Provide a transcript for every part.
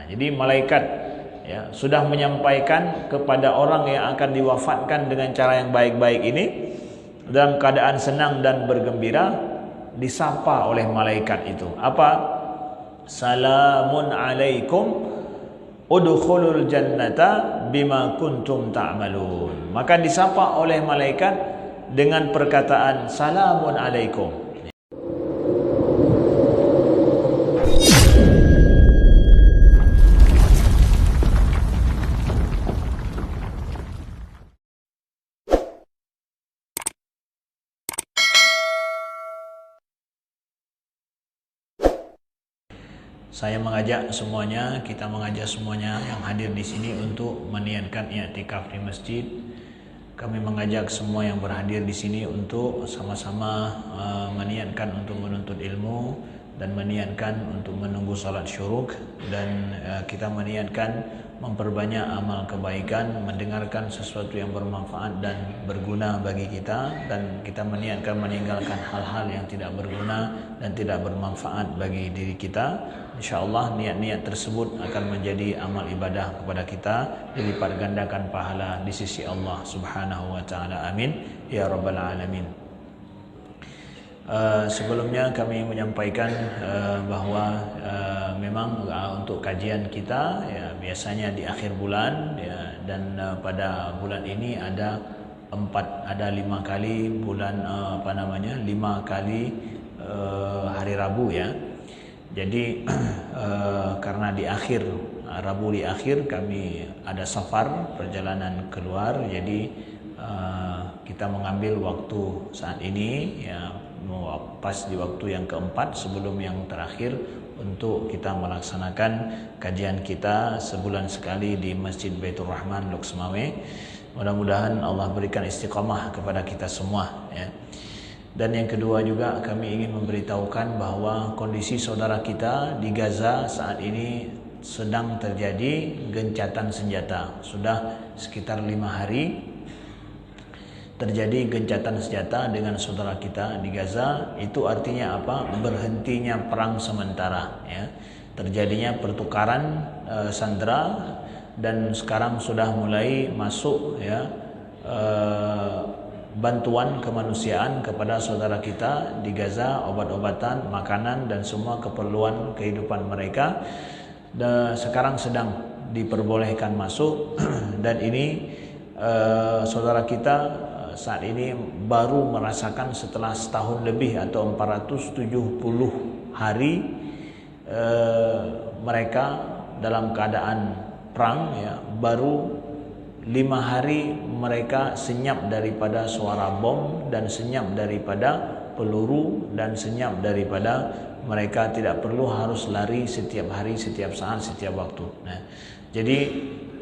Jadi malaikat ya sudah menyampaikan kepada orang yang akan diwafatkan dengan cara yang baik-baik ini dalam keadaan senang dan bergembira, disapa oleh malaikat itu. Apa? Salamun alaikum udkhulul jannata bima kuntum ta'malun. Maka disapa oleh malaikat dengan perkataan salamun alaikum. Saya mengajak semuanya, kita mengajak semuanya yang hadir di sini untuk meniatkan i'tikaf di masjid. Kami mengajak semua yang berhadir di sini untuk sama-sama meniatkan untuk menuntut ilmu dan meniatkan untuk menunggu salat syuruk, dan kita meniatkan memperbanyak amal kebaikan, mendengarkan sesuatu yang bermanfaat dan berguna bagi kita, dan kita meniatkan meninggalkan hal-hal yang tidak berguna dan tidak bermanfaat bagi diri kita. InsyaAllah niat-niat tersebut akan menjadi amal ibadah kepada kita, dilipat gandakan pahala di sisi Allah Subhanahu wa ta'ala. Amin ya rabbal alamin. Sebelumnya kami menyampaikan bahwa memang untuk kajian kita ya biasanya di akhir bulan ya, dan pada bulan ini ada 5 kali bulan 5 kali hari Rabu ya. Jadi karena di akhir Rabu di akhir kami ada safar, perjalanan keluar, jadi kita mengambil waktu saat ini ya, pas di waktu yang keempat sebelum yang terakhir untuk kita melaksanakan kajian kita sebulan sekali di Masjid Baitur Rahman Lok Semawe. Mudah-mudahan Allah berikan istiqamah kepada kita semua ya. Dan yang kedua juga kami ingin memberitahukan bahwa kondisi saudara kita di Gaza saat ini sedang terjadi gencatan senjata. Sudah sekitar 5 hari terjadi gencatan senjata dengan saudara kita di Gaza. Itu artinya apa? Berhentinya perang sementara ya. Terjadinya pertukaran sandera, dan sekarang sudah mulai masuk ya bantuan kemanusiaan kepada saudara kita di Gaza, obat-obatan, makanan dan semua keperluan kehidupan mereka. Dan sekarang sedang diperbolehkan masuk dan ini saudara kita saat ini baru merasakan setelah setahun lebih atau 470 hari mereka dalam keadaan perang ya, baru 5 hari mereka senyap daripada suara bom dan senyap daripada peluru dan senyap daripada mereka tidak perlu harus lari setiap hari, setiap saat, setiap waktu. Nah, jadi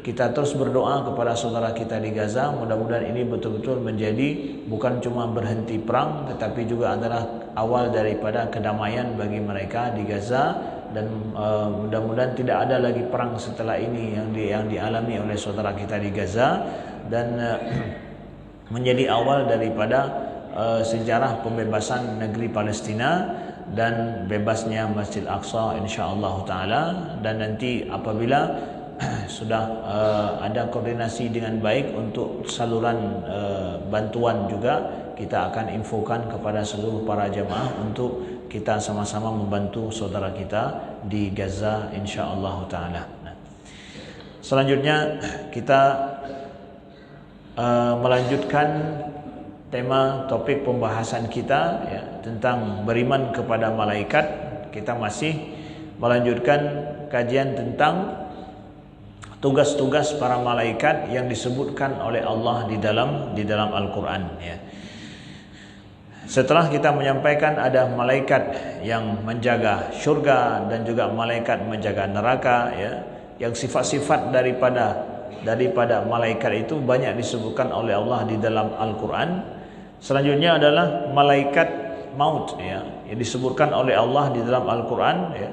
kita terus berdoa kepada saudara kita di Gaza, mudah-mudahan ini betul-betul menjadi bukan cuma berhenti perang, tetapi juga adalah awal daripada kedamaian bagi mereka di Gaza. Dan mudah-mudahan tidak ada lagi perang setelah ini yang dialami oleh saudara kita di Gaza, dan menjadi awal daripada sejarah pembebasan negeri Palestina dan bebasnya Masjid Aqsa insyaallah taala. Dan nanti apabila sudah ada koordinasi dengan baik untuk saluran bantuan juga, kita akan infokan kepada seluruh para jemaah untuk kita sama-sama membantu saudara kita di Gaza insyaallah taala. Selanjutnya kita melanjutkan tema topik pembahasan kita ya, tentang beriman kepada malaikat. Kita masih melanjutkan kajian tentang tugas-tugas para malaikat yang disebutkan oleh Allah di dalam Al-Qur'an ya. Setelah kita menyampaikan ada malaikat yang menjaga syurga dan juga malaikat menjaga neraka ya, yang sifat-sifat daripada malaikat itu banyak disebutkan oleh Allah di dalam Al-Qur'an. Selanjutnya adalah malaikat maut ya, yang disebutkan oleh Allah di dalam Al-Qur'an ya.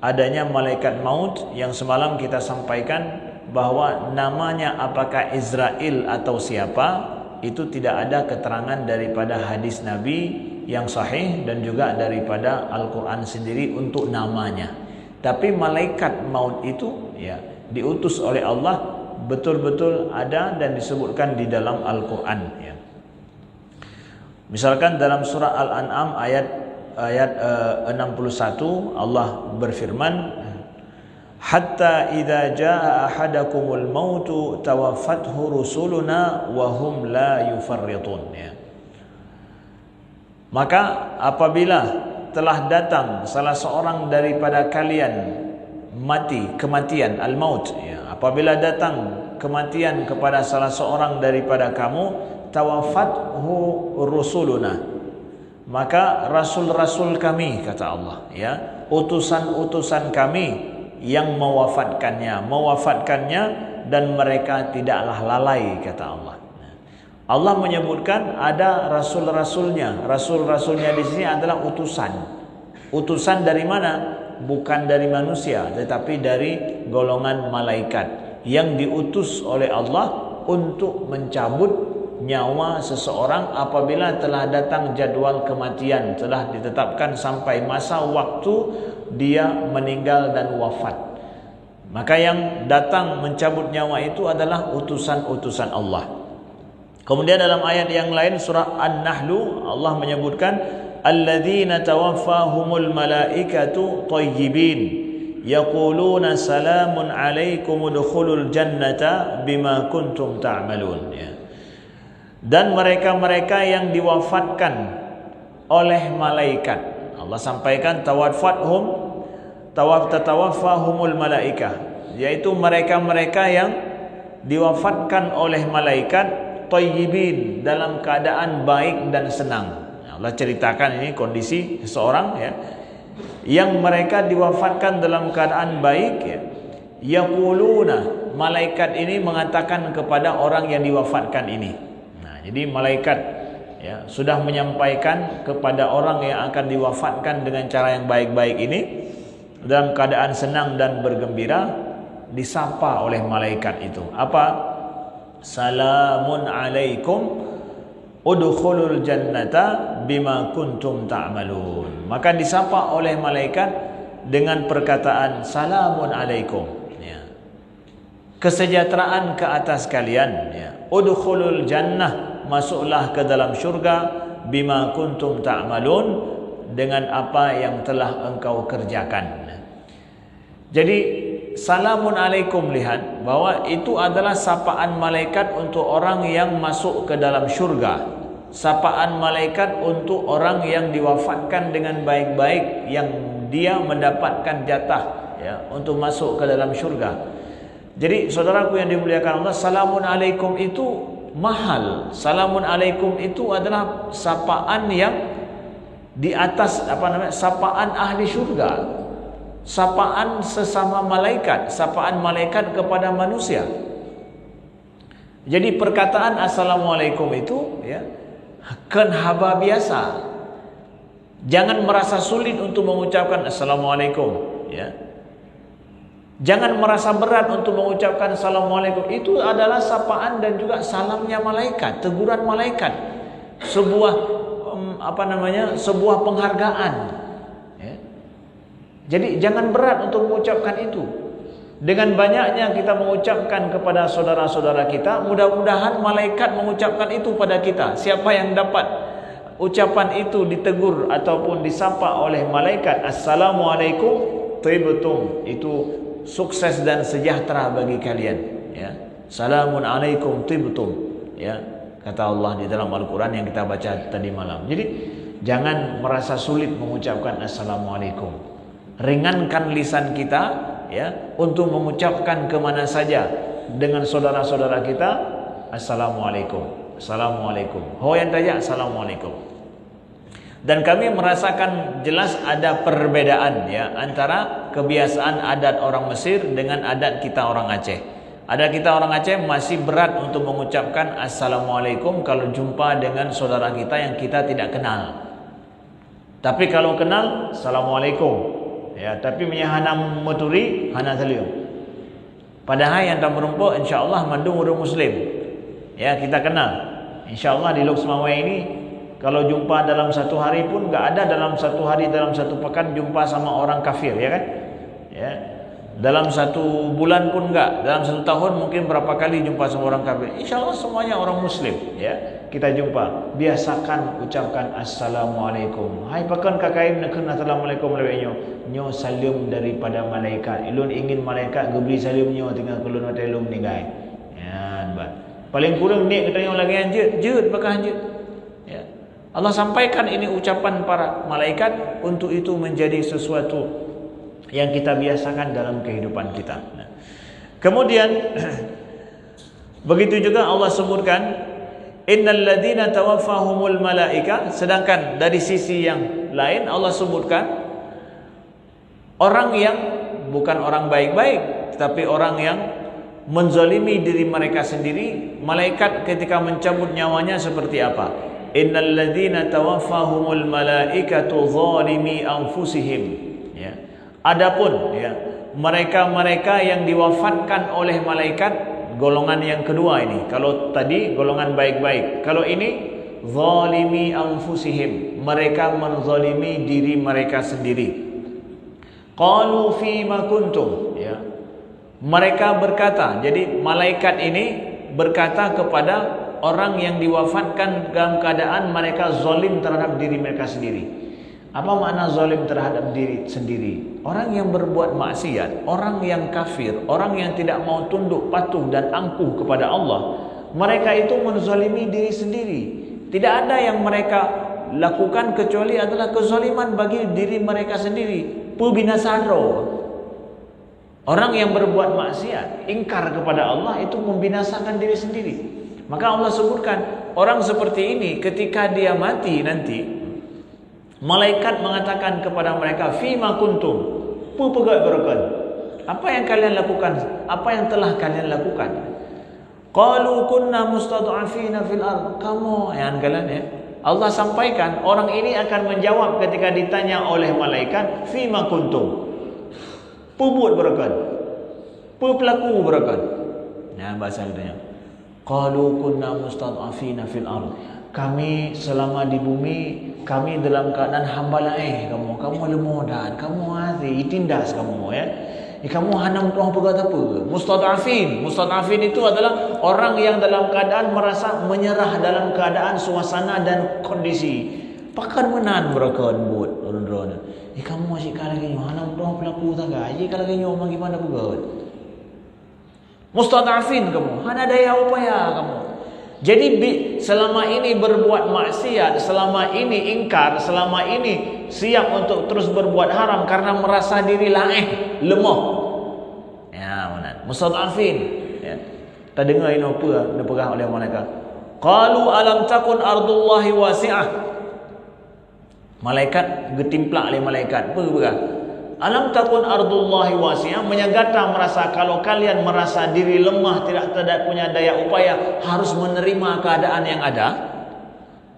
Adanya malaikat maut yang semalam kita sampaikan bahwa namanya apakah Israel atau siapa, itu tidak ada keterangan daripada hadis Nabi yang sahih dan juga daripada Al-Quran sendiri untuk namanya. Tapi malaikat maut itu ya diutus oleh Allah, betul-betul ada dan disebutkan di dalam Al-Quran ya. Misalkan dalam surah Al-An'am ayat 61 Allah berfirman, hatta idza jaa ahadakumul mautu tawaffathu rusuluna wa hum la yufarritun ya. Maka apabila telah datang salah seorang daripada kalian kematian al-maut ya, apabila datang kematian kepada salah seorang daripada kamu, tawaffathu rusuluna, maka rasul-rasul kami, kata Allah ya, utusan-utusan kami yang mewafatkannya dan mereka tidaklah lalai, kata Allah. Allah menyebutkan ada rasul-rasulnya. Rasul-rasulnya di sini adalah utusan. Utusan dari mana? Bukan dari manusia, tetapi dari golongan malaikat yang diutus oleh Allah untuk mencabut nyawa seseorang apabila telah datang jadwal kematian, telah ditetapkan sampai masa waktu dia meninggal dan wafat. Maka yang datang mencabut nyawa itu adalah utusan-utusan Allah. Kemudian dalam ayat yang lain surah An-Nahlu Allah menyebutkan alladzina tawaffahumul malaikatu thayyibin yaquluna salamun alaikum udkhulul jannata bima kuntum ta'malun ya. Dan mereka-mereka yang diwafatkan oleh malaikat, Allah sampaikan tawaffahumul malaikah, yaitu mereka-mereka yang diwafatkan oleh malaikat thayyibin, dalam keadaan baik dan senang. Allah ceritakan ini kondisi seseorang ya, yang mereka diwafatkan dalam keadaan baik ya. Yaquluna, malaikat ini mengatakan kepada orang yang diwafatkan ini. Nah, jadi malaikat ya sudah menyampaikan kepada orang yang akan diwafatkan dengan cara yang baik-baik ini, dalam keadaan senang dan bergembira, disapa oleh malaikat itu. Apa? Salamun alaikum udkhulul jannata bima kuntum ta'malun. Maka disapa oleh malaikat dengan perkataan salamun alaikum ya. Kesejahteraan ke atas kalian ya. Udkhulul jannah, masuklah ke dalam syurga, bima kuntum ta'malun, dengan apa yang telah engkau kerjakan. Jadi salamun alaikum, lihat bahwa itu adalah sapaan malaikat untuk orang yang masuk ke dalam syurga. Sapaan malaikat untuk orang yang diwafatkan dengan baik-baik, yang dia mendapatkan jatah ya untuk masuk ke dalam syurga. Jadi saudaraku yang dimuliakan Allah, salamun alaikum itu mahal. Salamun alaikum itu adalah sapaan yang di atas sapaan ahli syurga. Sapaan sesama malaikat, sapaan malaikat kepada manusia. Jadi perkataan assalamualaikum itu ya kan haba biasa. Jangan merasa sulit untuk mengucapkan assalamualaikum ya. Jangan merasa berat untuk mengucapkan assalamualaikum. Itu adalah sapaan dan juga salamnya malaikat, teguran malaikat. Sebuah sebuah penghargaan. Jadi jangan berat untuk mengucapkan itu. Dengan banyaknya kita mengucapkan kepada saudara-saudara kita, mudah-mudahan malaikat mengucapkan itu pada kita. Siapa yang dapat ucapan itu ditegur ataupun disapa oleh malaikat, assalamualaikum tibtum, itu sukses dan sejahtera bagi kalian ya. Salamun alaikum tibtum ya, kata Allah di dalam Al-Quran yang kita baca tadi malam. Jadi jangan merasa sulit mengucapkan assalamualaikum. Ringankan lisan kita ya untuk mengucapkan kemana saja dengan saudara-saudara kita assalamualaikum, assalamualaikum. Hoyan tanya assalamualaikum. Dan kami merasakan jelas ada perbedaan ya antara kebiasaan adat orang Mesir dengan adat kita orang Aceh. Adat kita orang Aceh masih berat untuk mengucapkan assalamualaikum kalau jumpa dengan saudara kita yang kita tidak kenal. Tapi kalau kenal assalamualaikum. Ya, tapi menyahanam meturi hana saliu. Padahal yang tak merumpuk insyaallah mandung orang muslim. Ya, kita kenal. Insyaallah di Lok Semawai ini kalau jumpa dalam satu hari pun enggak ada dalam satu hari, dalam satu pekan jumpa sama orang kafir, ya kan? Ya. Dalam satu bulan pun enggak, dalam satu tahun mungkin berapa kali jumpa sama orang kafir. InsyaAllah semuanya orang muslim, ya. Kita jumpa, biasakan ucapkan assalamualaikum. Hai pakan kakaim nak kena assalamualaikum lewatnya. Nyo salam daripada malaikat. Ilun ingin malaikat geberi salam nyo tinggal kelun mata ilun ni guys. Ya, paling kurang ni katanya lagi anjut, bakal anjut. Ya. Allah sampaikan ini ucapan para malaikat untuk itu menjadi sesuatu yang kita biasakan dalam kehidupan kita. Nah. Kemudian begitu juga Allah sebutkan innal ladzina tawaffahumul malaika, sedangkan dari sisi yang lain Allah sebutkan orang yang bukan orang baik-baik tetapi orang yang menzalimi diri mereka sendiri. Malaikat ketika mencabut nyawanya seperti apa? Innal ladzina tawaffahumul malaikatu zalimi anfusihim. Ya. Adapun ya, mereka-mereka yang diwafatkan oleh malaikat, golongan yang kedua ini. Kalau tadi golongan baik-baik, kalau ini zalimi anfusihim, mereka menzalimi diri mereka sendiri. Qalu fima kuntum, ya. Mereka berkata, jadi malaikat ini berkata kepada orang yang diwafatkan dalam keadaan mereka zalim terhadap diri mereka sendiri. Apa makna zalim terhadap diri sendiri? Orang yang berbuat maksiat, orang yang kafir, orang yang tidak mau tunduk, patuh dan angkuh kepada Allah, mereka itu menzalimi diri sendiri. Tidak ada yang mereka lakukan kecuali adalah kezaliman bagi diri mereka sendiri. Pembinasaro. Orang yang berbuat maksiat, ingkar kepada Allah, itu membinasakan diri sendiri. Maka Allah sebutkan orang seperti ini ketika dia mati nanti, malaikat mengatakan kepada mereka, fima kuntum, pepegat berakan. Apa yang kalian lakukan? Apa yang telah kalian lakukan? Qalu kunna mustad'afina fil ard. Kamu yang kalian, ya. Allah sampaikan orang ini akan menjawab ketika ditanya oleh malaikat, fima kuntum, pebuat berakan, pelaku berakan. Nah, bahasa katanya, qalu kunna mustad'afina fil ard. Kami selama di bumi, kami dalam keadaan hamba lain. Kamu lemah dan kamu hati tindas kamu, ya. Kamu hanam tuang pegat apa? Mustad'afin. Mustad'afin itu adalah orang yang dalam keadaan merasa menyerah dalam keadaan suasana dan kondisi. Pakan menan berakan buat orang-orang. Kamu masih kalah kenyo hanam tuang pelaku tangga. Kalah kenyo gimana pegat? Mustad'afin kamu. Hana daya upaya kamu. Jadi selama ini berbuat maksiat, selama ini ingkar, selama ini siap untuk terus berbuat haram karena merasa diri lemah. Ya, benar. Mustad'afin. Ya. Kita dengar ini apa dipegang oleh malaikat. Qalu alam takun ardullahi wasi'ah. Malaikat getimplak oleh malaikat. Apa pegang? Alam takun ardullahi wasi'ah, menyegata merasa kalau kalian merasa diri lemah, tidak punya daya upaya, harus menerima keadaan yang ada.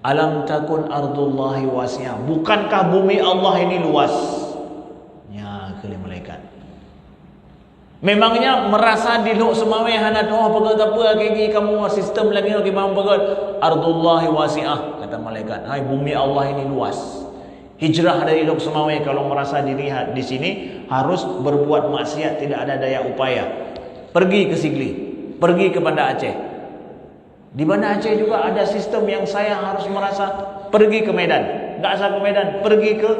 Alam takun ardullahi wasi'ah, bukankah bumi Allah ini luas? Ya, kali malaikat. Memangnya merasa di luk semawe hana pegat apa gigi kamu sistem lagi bang pegat. Ardullahi wasi'ah, kata malaikat. Hai, bumi Allah ini luas. Hijrah dari luk semawe kalau merasa diri di sini harus berbuat maksiat, tidak ada daya upaya. Pergi ke Sigli, pergi kepada Aceh. Di mana Aceh juga ada sistem yang saya harus merasa pergi ke Medan. Enggak usah ke Medan, pergi ke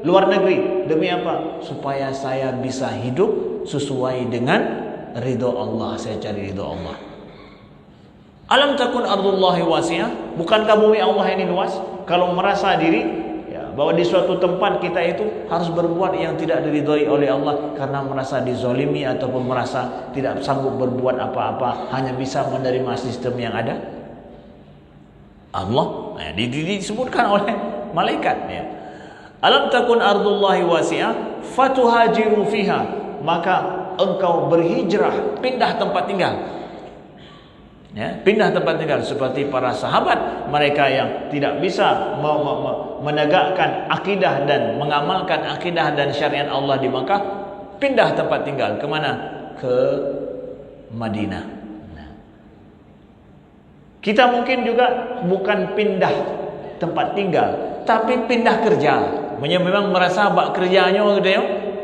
luar negeri. Demi apa? Supaya saya bisa hidup sesuai dengan ridho Allah. Saya cari ridho Allah. Alam takun ardullahi wasi'ah, bukankah bumi Allah ini luas? Kalau merasa diri bahwa di suatu tempat kita itu harus berbuat yang tidak diridhoi oleh Allah karena merasa dizolimi ataupun merasa tidak sanggup berbuat apa-apa, hanya bisa menerima sistem yang ada. Allah disebutkan oleh malaikat, ya. Alam takun ardullahi wasi'ah fatuhajiru fiha, maka engkau berhijrah, pindah tempat tinggal. Ya, pindah tempat tinggal seperti para sahabat, mereka yang tidak bisa menegakkan akidah dan mengamalkan akidah dan syariat Allah di Makkah, pindah tempat tinggal ke mana? Ke Madinah. Nah. Kita mungkin juga bukan pindah tempat tinggal, tapi pindah kerja. Memang merasa bak kerjanya gitu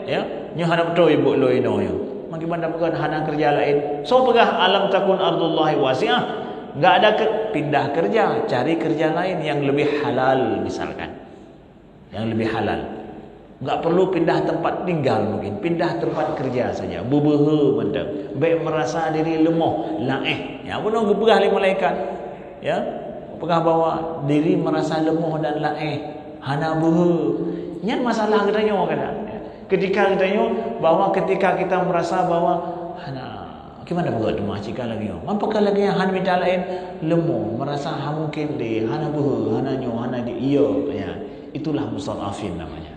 ya. nyo hana betul ibu lo ino yo. Maki banda bukan hana kerja lain. So pegah alam takun ardullahi wasi'ah. Enggak ada pindah kerja, cari kerja lain yang lebih halal misalkan. Yang lebih halal. Enggak perlu pindah tempat tinggal mungkin, pindah tempat kerja saja. Bubuhu mendem. Baik merasa diri lemah, laeh. Ya pun orang gepegah oleh malaikat. Ya. Pegah bawa diri merasa lemah dan laeh. Hana buhu. Nyan masalah katanya kadang. Ketika katanya bahwa ketika kita merasa bahwa hana gimana buat demah cika lagi yo. Mampakah lagi yang hana minta lain lemu merasa mungkin deh hana buhu, hana nyo, hana di iyo ya. Itulah mustadafin namanya.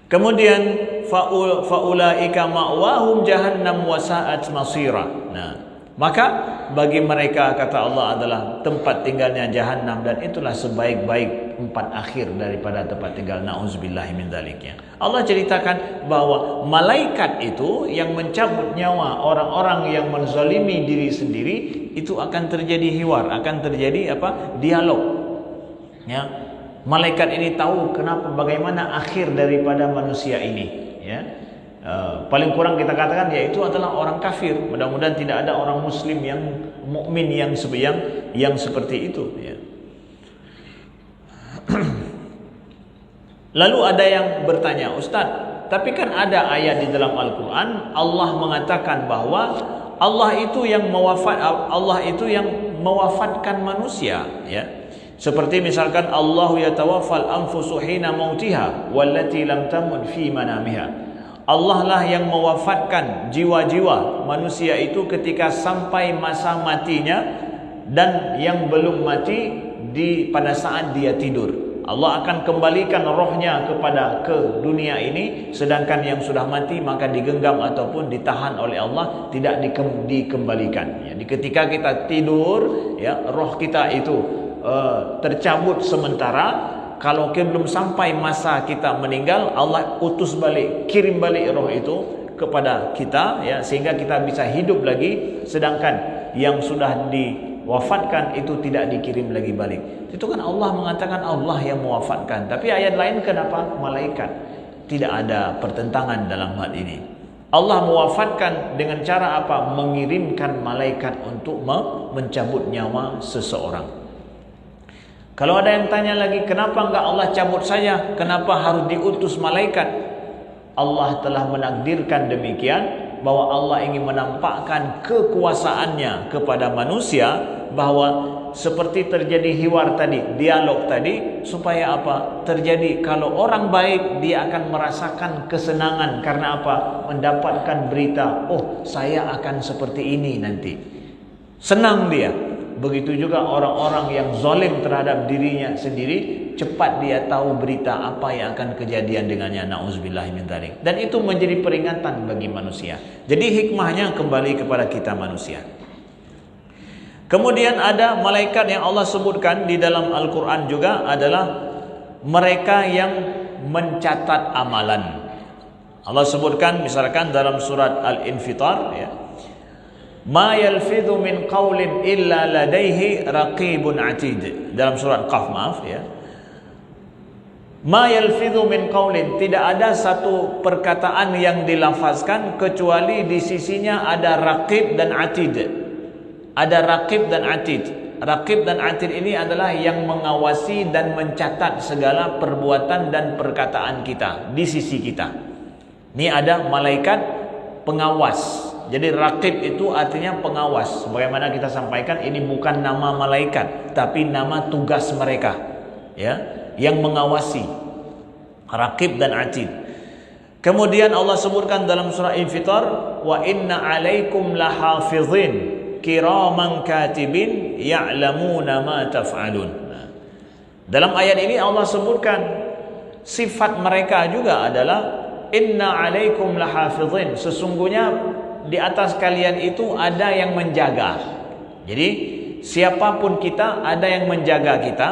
Kemudian faulaika ma'wahum jahannam wa sa'at masira. Nah, maka bagi mereka kata Allah adalah tempat tinggalnya jahanam dan itulah sebaik-baik tempat akhir daripada tempat tinggal na'udzubillahi min dzaliknya. Allah ceritakan bahwa malaikat itu yang mencabut nyawa orang-orang yang menzalimi diri sendiri itu akan terjadi hiwar, akan terjadi dialog. Ya. Malaikat ini tahu kenapa bagaimana akhir daripada manusia ini, ya. Paling kurang kita katakan yaitu adalah orang kafir. Mudah-mudahan tidak ada orang muslim yang mukmin yang seperti itu, ya. Lalu ada yang bertanya, Ustaz, tapi kan ada ayat di dalam Al-Quran Allah mengatakan bahwa Allah itu yang mewafatkan manusia, ya. Seperti misalkan Allah yatawaffal anfusu hina mautiha wallati lam tamut fi manamiha. Allah lah yang mewafatkan jiwa-jiwa manusia itu ketika sampai masa matinya dan yang belum mati pada saat dia tidur. Allah akan kembalikan rohnya ke dunia ini, sedangkan yang sudah mati maka digenggam ataupun ditahan oleh Allah, tidak dikembalikan. Ya, ketika kita tidur, ya, roh kita itu tercabut sementara. Kalau belum sampai masa kita meninggal, Allah utus balik, kirim balik roh itu kepada kita, ya, sehingga kita bisa hidup lagi. Sedangkan yang sudah diwafatkan itu tidak dikirim lagi balik. Itu kan Allah mengatakan Allah yang mewafatkan. Tapi ayat lain kenapa malaikat? Tidak ada pertentangan dalam hal ini. Allah mewafatkan dengan cara apa? Mengirimkan malaikat untuk mencabut nyawa seseorang. Kalau ada yang tanya lagi, kenapa enggak Allah cabut saja? Kenapa harus diutus malaikat? Allah telah menakdirkan demikian, bahwa Allah ingin menampakkan kekuasaannya kepada manusia, bahwa seperti terjadi hiwar tadi, dialog tadi, supaya apa? Terjadi kalau orang baik, dia akan merasakan kesenangan. Karena apa? Mendapatkan berita, oh saya akan seperti ini nanti. Senang dia. Begitu juga orang-orang yang zalim terhadap dirinya sendiri, cepat dia tahu berita apa yang akan kejadian dengannya, na'udzubillahi min dzalik. Dan itu menjadi peringatan bagi manusia. Jadi hikmahnya kembali kepada kita manusia. Kemudian ada malaikat yang Allah sebutkan di dalam Al-Quran juga adalah mereka yang mencatat amalan. Allah sebutkan misalkan dalam surat Al-Infitar, ya, ma yalfidhu min qawlin illa ladaihi raqibun atid. Dalam surat Qaf, maaf, ya. Ma yalfidhu min qawlin, tidak ada satu perkataan yang dilafazkan kecuali di sisinya ada raqib dan atid. Ada raqib dan atid. Raqib dan atid ini adalah yang mengawasi dan mencatat segala perbuatan dan perkataan kita di sisi kita. Ini ada malaikat pengawas. Jadi raqib itu artinya pengawas. Sebagaimana kita sampaikan, ini bukan nama malaikat, tapi nama tugas mereka, ya, yang mengawasi. Raqib dan atid. Kemudian Allah sebutkan dalam surah Infitar, wa inna alaikum lahafizin kiraman katibin ya'lamuna ma taf'alun. Dalam ayat ini Allah sebutkan sifat mereka juga adalah inna alaikum lahafizin, sesungguhnya di atas kalian itu ada yang menjaga. Jadi siapapun kita, ada yang menjaga kita.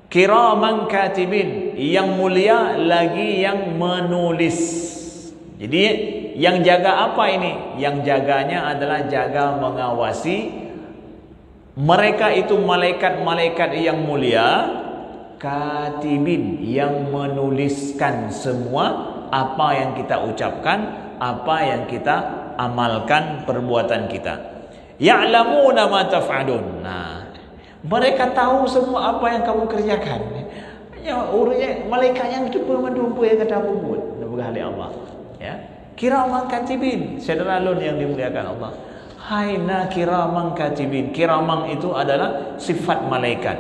Kiraman katibin, yang mulia lagi yang menulis. Jadi yang jaga apa ini? Yang jaganya adalah jaga mengawasi. Mereka itu malaikat-malaikat yang mulia, katibin, yang menuliskan semua Allah apa yang kita ucapkan, apa yang kita amalkan, perbuatan kita. Ya'lamuna ma taf'alun. Nah, mereka tahu semua apa yang kamu kerjakan. Ya, urutnya malaikat yang jumpa mendumpa yang kata apa buat. Berkali Allah. Ya. Kiraman katibin, saudara lun yang dimuliakan Allah. Haina kiraman katibin. Kiraman itu adalah sifat malaikat.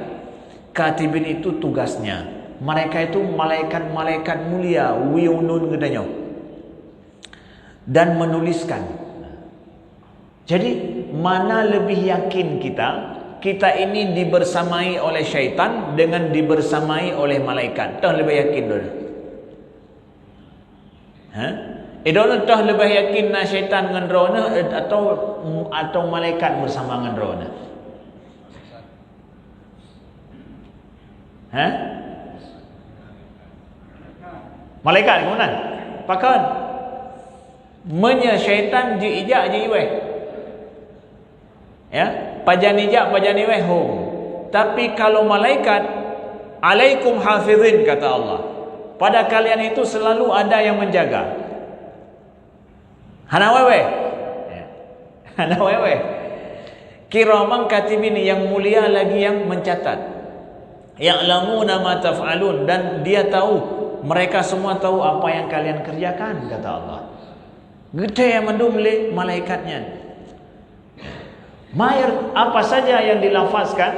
Katibin itu tugasnya. Mereka itu malaikat-malaikat mulia, wiyunun gedanya. Dan menuliskan. Jadi mana lebih yakin kita ini dibersamai oleh syaitan dengan dibersamai oleh malaikat? Tah lebih yakin dulu. Idona tah lebih yakin na syaitan dengan rona atau malaikat bersama dengan rona? Malaikat kemudian pakan menya syaitan ji ijak ji weh. Ya, pajan ijak pajan weh hum. Tapi kalau malaikat, alaikum hafizin, kata Allah. Pada kalian itu selalu ada yang menjaga. Hana wewe. Hana wewe. Kiraman katibin, yang mulia lagi yang mencatat. Ya'lamuna ma taf'alun, dan dia tahu, mereka semua tahu apa yang kalian kerjakan, kata Allah. Gede yang mendumle malaikatnya. Mayar apa saja yang dilafazkan,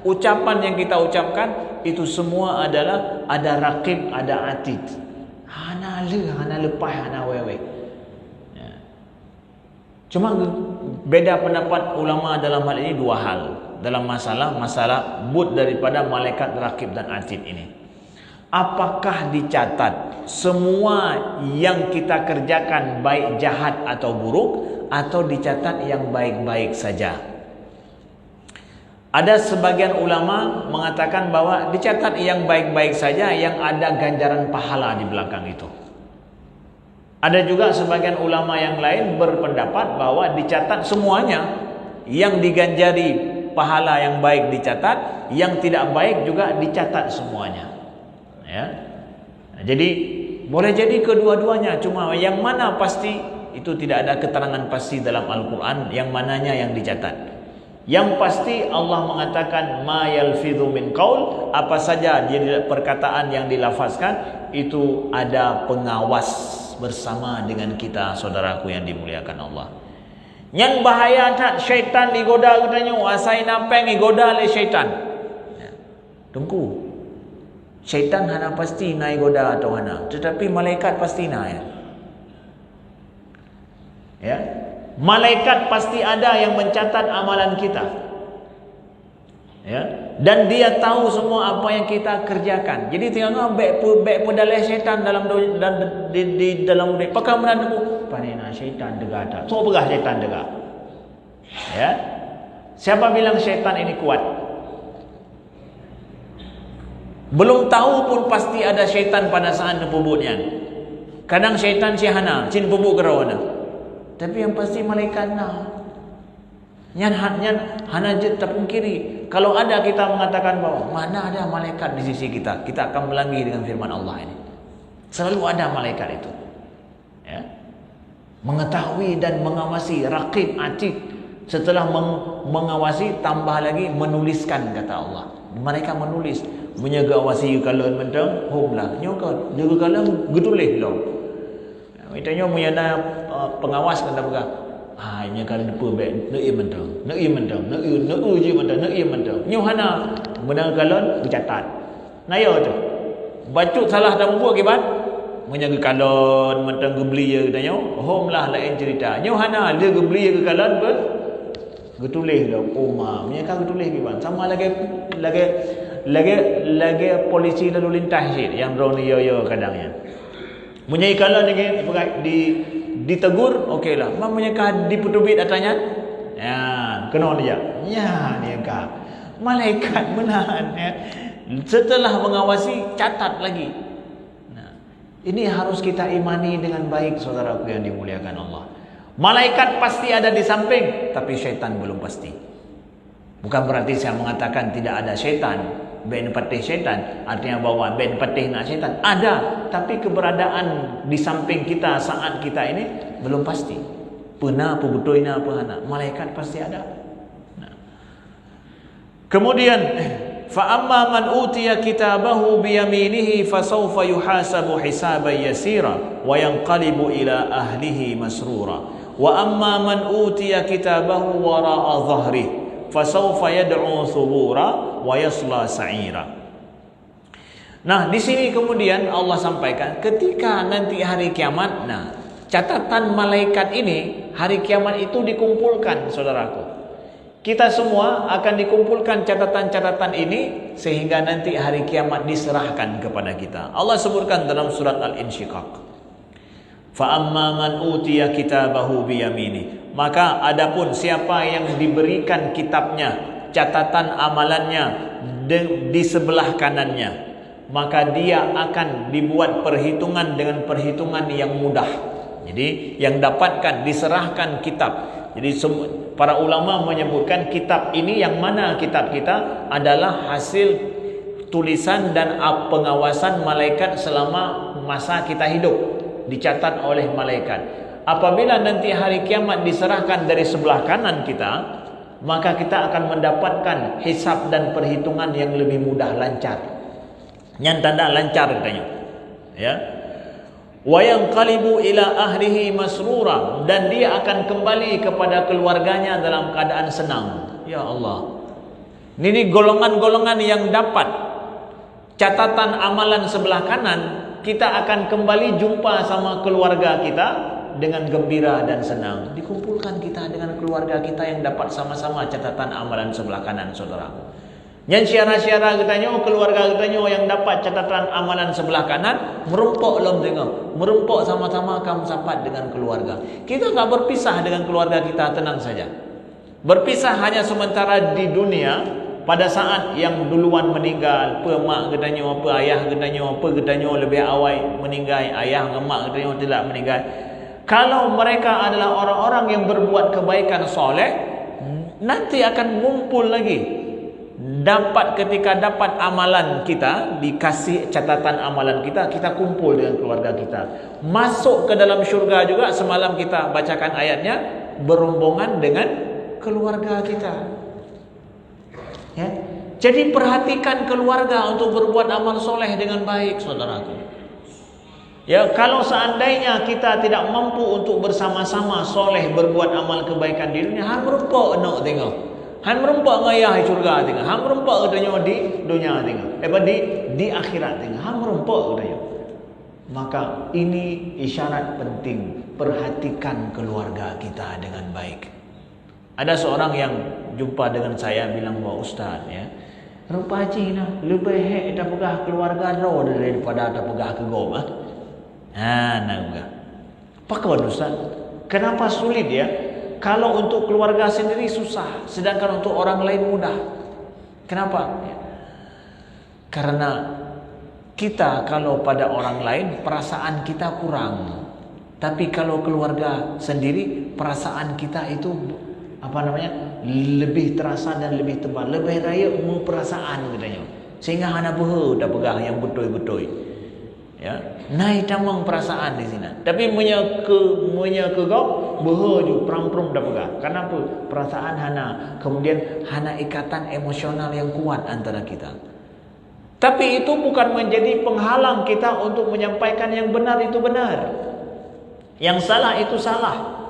ucapan yang kita ucapkan, itu semua adalah ada raqib, ada atid. Hana lepas, hana wewe. Ya. Cuma beda pendapat ulama dalam hal ini dua hal. Dalam masalah bud daripada malaikat raqib dan atid ini. Apakah dicatat semua yang kita kerjakan baik jahat atau buruk, atau dicatat yang baik-baik saja? Ada sebagian ulama mengatakan bahwa dicatat yang baik-baik saja, yang ada ganjaran pahala di belakang itu. Ada juga sebagian ulama yang lain berpendapat bahwa dicatat semuanya, yang diganjari pahala yang baik dicatat, yang tidak baik juga dicatat semuanya. Ya. Jadi boleh jadi kedua-duanya, cuma yang mana pasti itu tidak ada keterangan pasti dalam Al-Quran yang mananya yang dicatat. Yang pasti Allah mengatakan ma yalfidhu min qaul, apa saja perkataan yang dilafazkan itu ada pengawas bersama dengan kita, saudaraku yang dimuliakan Allah. Yang bahaya tak syaitan digoda katanya, asai napeng digoda oleh syaitan. Tunggu. Syaitan hana pasti naik goda atau hana, tetapi malaikat pasti naik. Ya, malaikat pasti ada yang mencatat amalan kita. Ya, dan dia tahu semua apa yang kita kerjakan. Jadi tengok baik pedalai syaitan dalam di dalam pakai menandamu panena syaitan degah tak. So begah syaitan degah. Ya. Siapa bilang syaitan ini kuat? Belum tahu pun pasti ada syaitan pada saat pembubutnya. Kadang syaitan sihana, cin pembuk kerawana. Tapi yang pasti malaikat na. Nyan hana jet tepung kiri. Kalau ada kita mengatakan bahwa mana ada malaikat di sisi kita, kita akan melanggi dengan firman Allah ini. Selalu ada malaikat itu. Ya. Mengetahui dan mengawasi, raqib, atid. Setelah mengawasi, tambah lagi menuliskan, kata Allah. Mereka menulis, menyegawasi kalau mentang humlah nyokot jaga kalau getulih lo. Mitanya menyana pengawas kata buka. Nya kalau depa baik nak mentang. Nak uji mentang. Nyohana menang galon dicatat. Nayo tu. Bacut salah dah buat akibat menjaga galon mentang gebeli je katanya. Humlah lain cerita. Nyohana dia gebeli ke galon ber getulih lo. Oma menyaka getulih kiban. Sama lagi polisi lalu lintas yang drone yo kadangnya. Menyai kalau ditegur, okeylah. Menyaka diputubit datanya, ya kena dia. Ya dia kah. Malaikat menahan. Ya. Setelah mengawasi, catat lagi. Nah, ini harus kita imani dengan baik, saudaraku yang dimuliakan Allah. Malaikat pasti ada di samping, tapi syaitan belum pasti. Bukan berarti saya mengatakan tidak ada syaitan. ben patih syaitan, artinya bawa ben patih nak syaitan. Ada, tapi keberadaan di samping kita saat kita ini belum pasti. Pernah apa betul ini apa anak? Malaikat pasti ada. Nah. Kemudian fa amma man utiya kitabahu bi yaminihi fasawfa yuhasabu hisaban yasira wa yanqalibu ila ahlihi masrura. Wa amma man utiya kitabahu wara'a dhahrihi fasawfa yad'u thubura wa yasla sa'ira. Nah, di sini kemudian Allah sampaikan ketika nanti hari kiamat, nah, catatan malaikat ini hari kiamat itu dikumpulkan, saudaraku. Kita semua akan dikumpulkan catatan-catatan ini sehingga nanti hari kiamat diserahkan kepada kita. Allah sebutkan dalam surat Al-Insyiqaq. Fa amma man utiya kitabahu bi yamini, maka adapun siapa yang diberikan kitabnya, catatan amalannya di sebelah kanannya, maka dia akan dibuat perhitungan dengan perhitungan yang mudah. Jadi yang dapatkan diserahkan kitab. Jadi para ulama menyebutkan kitab ini yang mana kitab kita adalah hasil tulisan dan pengawasan malaikat selama masa kita hidup. Dicatat oleh malaikat. Apabila nanti hari kiamat diserahkan dari sebelah kanan kita, maka kita akan mendapatkan hisab dan perhitungan yang lebih mudah, lancar. Yang tanda lancar katanya. Ya. Wa yanqalibu ila ahlihi masrura, dan dia akan kembali kepada keluarganya dalam keadaan senang. Ya Allah. Ini golongan-golongan yang dapat catatan amalan sebelah kanan, kita akan kembali jumpa sama keluarga kita dengan gembira dan senang. Dikumpulkan kita dengan keluarga kita yang dapat sama-sama catatan amalan sebelah kanan, saudara. Yang syara-syara katanya, keluarga katanya yang dapat catatan amalan sebelah kanan, merumpuk lom tengok. Merumpuk sama-sama kamu sampai dengan keluarga. Kita tak berpisah dengan keluarga kita, tenang saja. Berpisah hanya sementara di dunia. Pada saat yang duluan meninggal, apa mak katanya, apa ayah katanya, apa katanya lebih awal meninggal, ayah dengan mak katanya tidak meninggal. Kalau mereka adalah orang-orang yang berbuat kebaikan soleh, nanti akan ngumpul lagi. Ketika dapat amalan kita, dikasih catatan amalan kita, kita kumpul dengan keluarga kita. Masuk ke dalam syurga juga, semalam kita bacakan ayatnya, berombongan dengan keluarga kita. Ya. Jadi perhatikan keluarga untuk berbuat amal soleh dengan baik, saudaraku. Ya, kalau seandainya kita tidak mampu untuk bersama-sama soleh berbuat amal kebaikan di dunia, han merumpuk nak tengok. Han merumpuk ngayah syurga tengok. Han merumpuk katanya di dunia tengok. Di akhirat tengok. Han merumpuk katanya. Maka ini isyarat penting, perhatikan keluarga kita dengan baik. Ada seorang yang jumpa dengan saya bilang, "Wah Ustaz, ya, rupa haji nah lebih baik dah pegah keluarga ro daripada dah pegah ke gom ah." Nak pegah. Pakon Ustaz. Kenapa sulit ya? Kalau untuk keluarga sendiri susah, sedangkan untuk orang lain mudah. Kenapa? Ya. Karena kita kalau pada orang lain perasaan kita kurang. Tapi kalau keluarga sendiri perasaan kita itu lebih terasa dan lebih tebal, lebih raya umur perasaan katanya. Sehingga hana behu dah pegang yang betul-betul. Ya, naik tamang perasaan di sini. Tapi punya ke gop behu ju perang-perang dah pegang. Kenapa? Perasaan hana, kemudian hana ikatan emosional yang kuat antara kita. Tapi itu bukan menjadi penghalang kita untuk menyampaikan yang benar itu benar. Yang salah itu salah.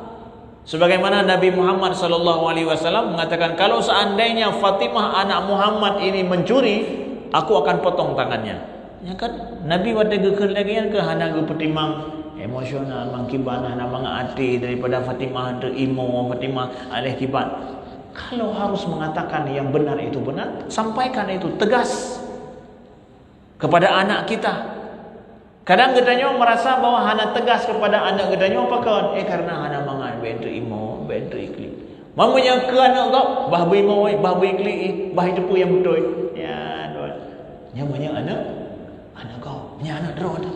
Sebagaimana Nabi Muhammad SAW mengatakan, kalau seandainya Fatimah anak Muhammad ini mencuri, aku akan potong tangannya. Ya kan? Nabi pada gekal lagi kan ke hana ge petimang emosional mangkiban hana mangati daripada Fatimah ke imo Fatimah alih kibat. Kalau harus mengatakan yang benar itu benar, sampaikan itu tegas kepada anak kita. Kadang gedanya merasa bahwa hana tegas kepada anak gedanya apa kawan? Karena hana mangan bentu imo, bentu ikli. Mamanya ke anak kau, bah imo, bah ikli, bah itu pun yang betul. Ya, doan. Namanya anak kau, nya anak drone.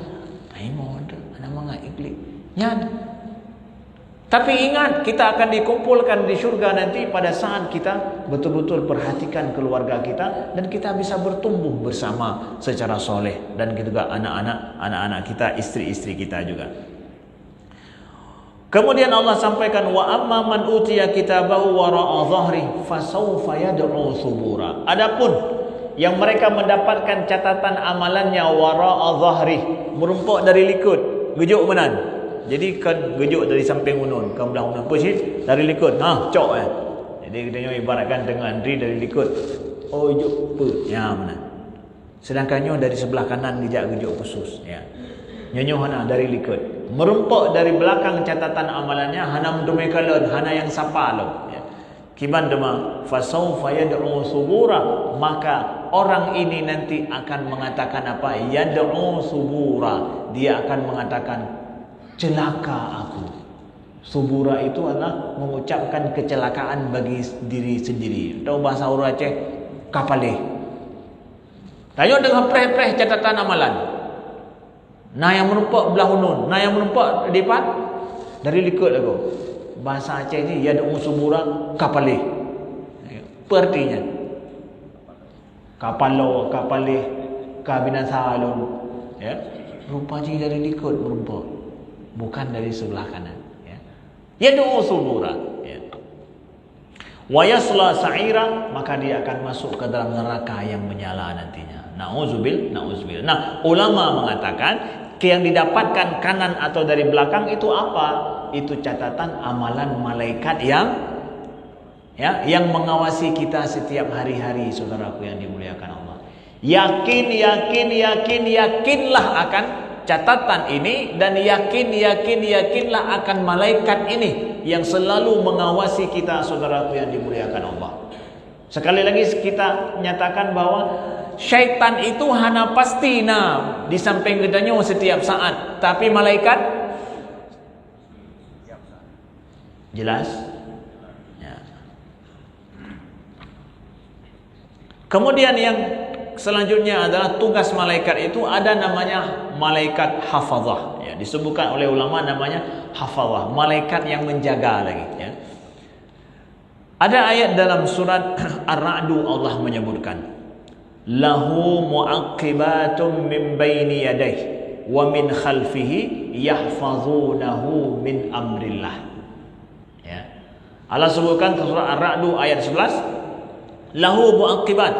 Imo, anak mangan ikli. Nyan. Tapi ingat, kita akan dikumpulkan di surga nanti pada saat kita betul-betul perhatikan keluarga kita dan kita bisa bertumbuh bersama secara soleh, dan juga anak-anak kita, istri-istri kita juga. Kemudian Allah sampaikan, wa amma man utiya kitabahu wara'a dhahri fasawfa yad'u subura. Adapun yang mereka mendapatkan catatan amalannya wara'a dhahri, merumpuk dari likut, gejuk menan. Jadi kan gejuk dari samping unun, kan belah unun push dari likut. Cok Jadi kita ibaratkan dengan dari likut. Oh gejuk pe. Ya mana. Sedangkannya dari sebelah kanan dijak gejuk khusus ya. Nyonyo hana dari likut. Merumpuk dari belakang catatan amalannya hanam dumekalon, hana yang sapa lo ya. Kiban dema fasaufa yad'u subura, maka orang ini nanti akan mengatakan apa? Yad'u subura. Dia akan mengatakan celaka aku. Subura itu adalah mengucapkan kecelakaan bagi diri sendiri. Tahu bahasa orang Aceh, kapaleh. Tanya dengan preh-preh catatan amalan. Nah yang menumpuk belah unun, nah yang menumpuk di depan dari likut aku. Bahasa Aceh ni yad'u subura kapaleh. Artinya kapalo, kapaleh, kabinasalun ya. Rupanya dari likut merumpuk, bukan dari sebelah kanan ya. Yad'u subura ya. Wa yasla sa'ira, maka dia akan masuk ke dalam neraka yang menyala nantinya. Nauzubil. Nah, ulama mengatakan yang didapatkan kanan atau dari belakang itu apa? Itu catatan amalan malaikat yang mengawasi kita setiap hari-hari, saudaraku yang dimuliakan Allah. Yakinlah akan catatan ini, dan yakinlah akan malaikat ini yang selalu mengawasi kita, saudaraku yang dimuliakan Allah. Sekali lagi kita nyatakan bahwa syaitan itu hana pasti di samping gedanya setiap saat, tapi malaikat jelas ya. Kemudian yang selanjutnya adalah tugas malaikat itu ada namanya malaikat hafazah ya, disebutkan oleh ulama namanya hafazah, malaikat yang menjaga lagi ya. Ada ayat dalam surat Ar-Ra'du Allah menyebutkan lahu mu'aqibatun min baini yadayhi wa min khalfihi yahfazunahu min amrillah ya. Allah sebutkan ke surah Ar-Ra'du ayat 11 lahu mu'aqibat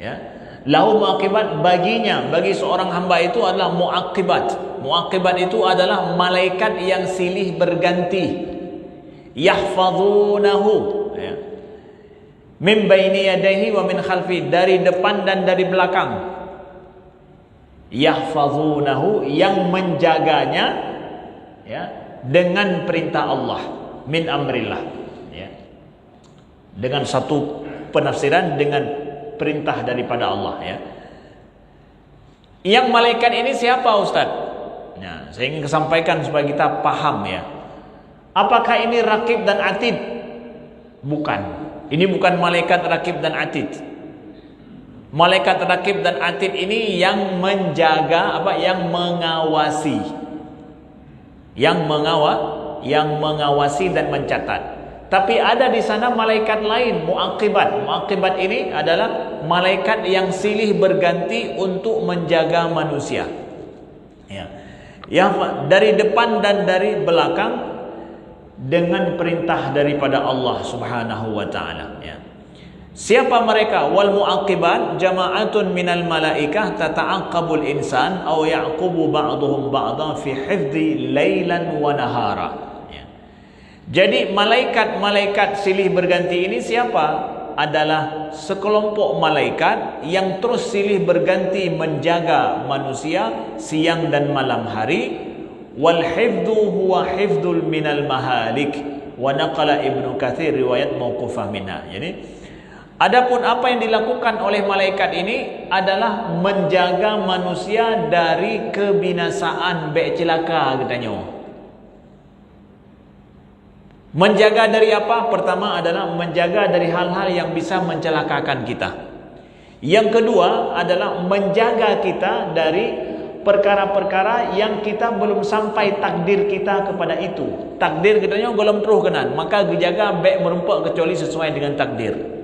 ya. Lahu mu'aqibat, baginya, bagi seorang hamba itu adalah mu'aqibat. Mu'aqibat itu adalah malaikat yang silih berganti. Yahfazunahu ya. Min baini yadayhi wa min khalfi, dari depan dan dari belakang. Yahfazunahu, yang menjaganya ya, dengan perintah Allah, min amrillah ya. Dengan satu penafsiran dengan perintah daripada Allah ya. Yang malaikat ini siapa Ustaz? Nah, saya ingin sampaikan supaya kita paham ya. Apakah ini Raqib dan Atid? Bukan. Ini bukan malaikat Raqib dan Atid. Malaikat Raqib dan Atid ini yang menjaga apa? Yang mengawasi. Yang mengawasi dan mencatat. Tapi ada di sana malaikat lain, mu'aqibat. Mu'aqibat ini adalah malaikat yang silih berganti untuk menjaga manusia. Ya. Yang dari depan dan dari belakang dengan perintah daripada Allah Subhanahu wa taala ya. Siapa mereka? Wal mu'aqibat jama'atun minal malaikah tata'aqqabul insan aw ya'qubu ba'dhum ba'dhan fi hifdzi lailan wa nahara ya. Jadi malaikat-malaikat silih berganti ini siapa? Adalah sekelompok malaikat yang terus silih berganti menjaga manusia siang dan malam hari. Wal hifdhu huwa hifdzul minal mahalik wa naqala Ibnu Katsir riwayat mauqufah minha. Jadi adapun apa yang dilakukan oleh malaikat ini adalah menjaga manusia dari kebinasaan celaka katanya. Menjaga dari apa? Pertama adalah menjaga dari hal-hal yang bisa mencelakakan kita. Yang kedua adalah menjaga kita dari perkara-perkara yang kita belum sampai takdir kita kepada itu. Takdir katanya belum terus kenan, maka dijaga baik merempak kecuali sesuai dengan takdir.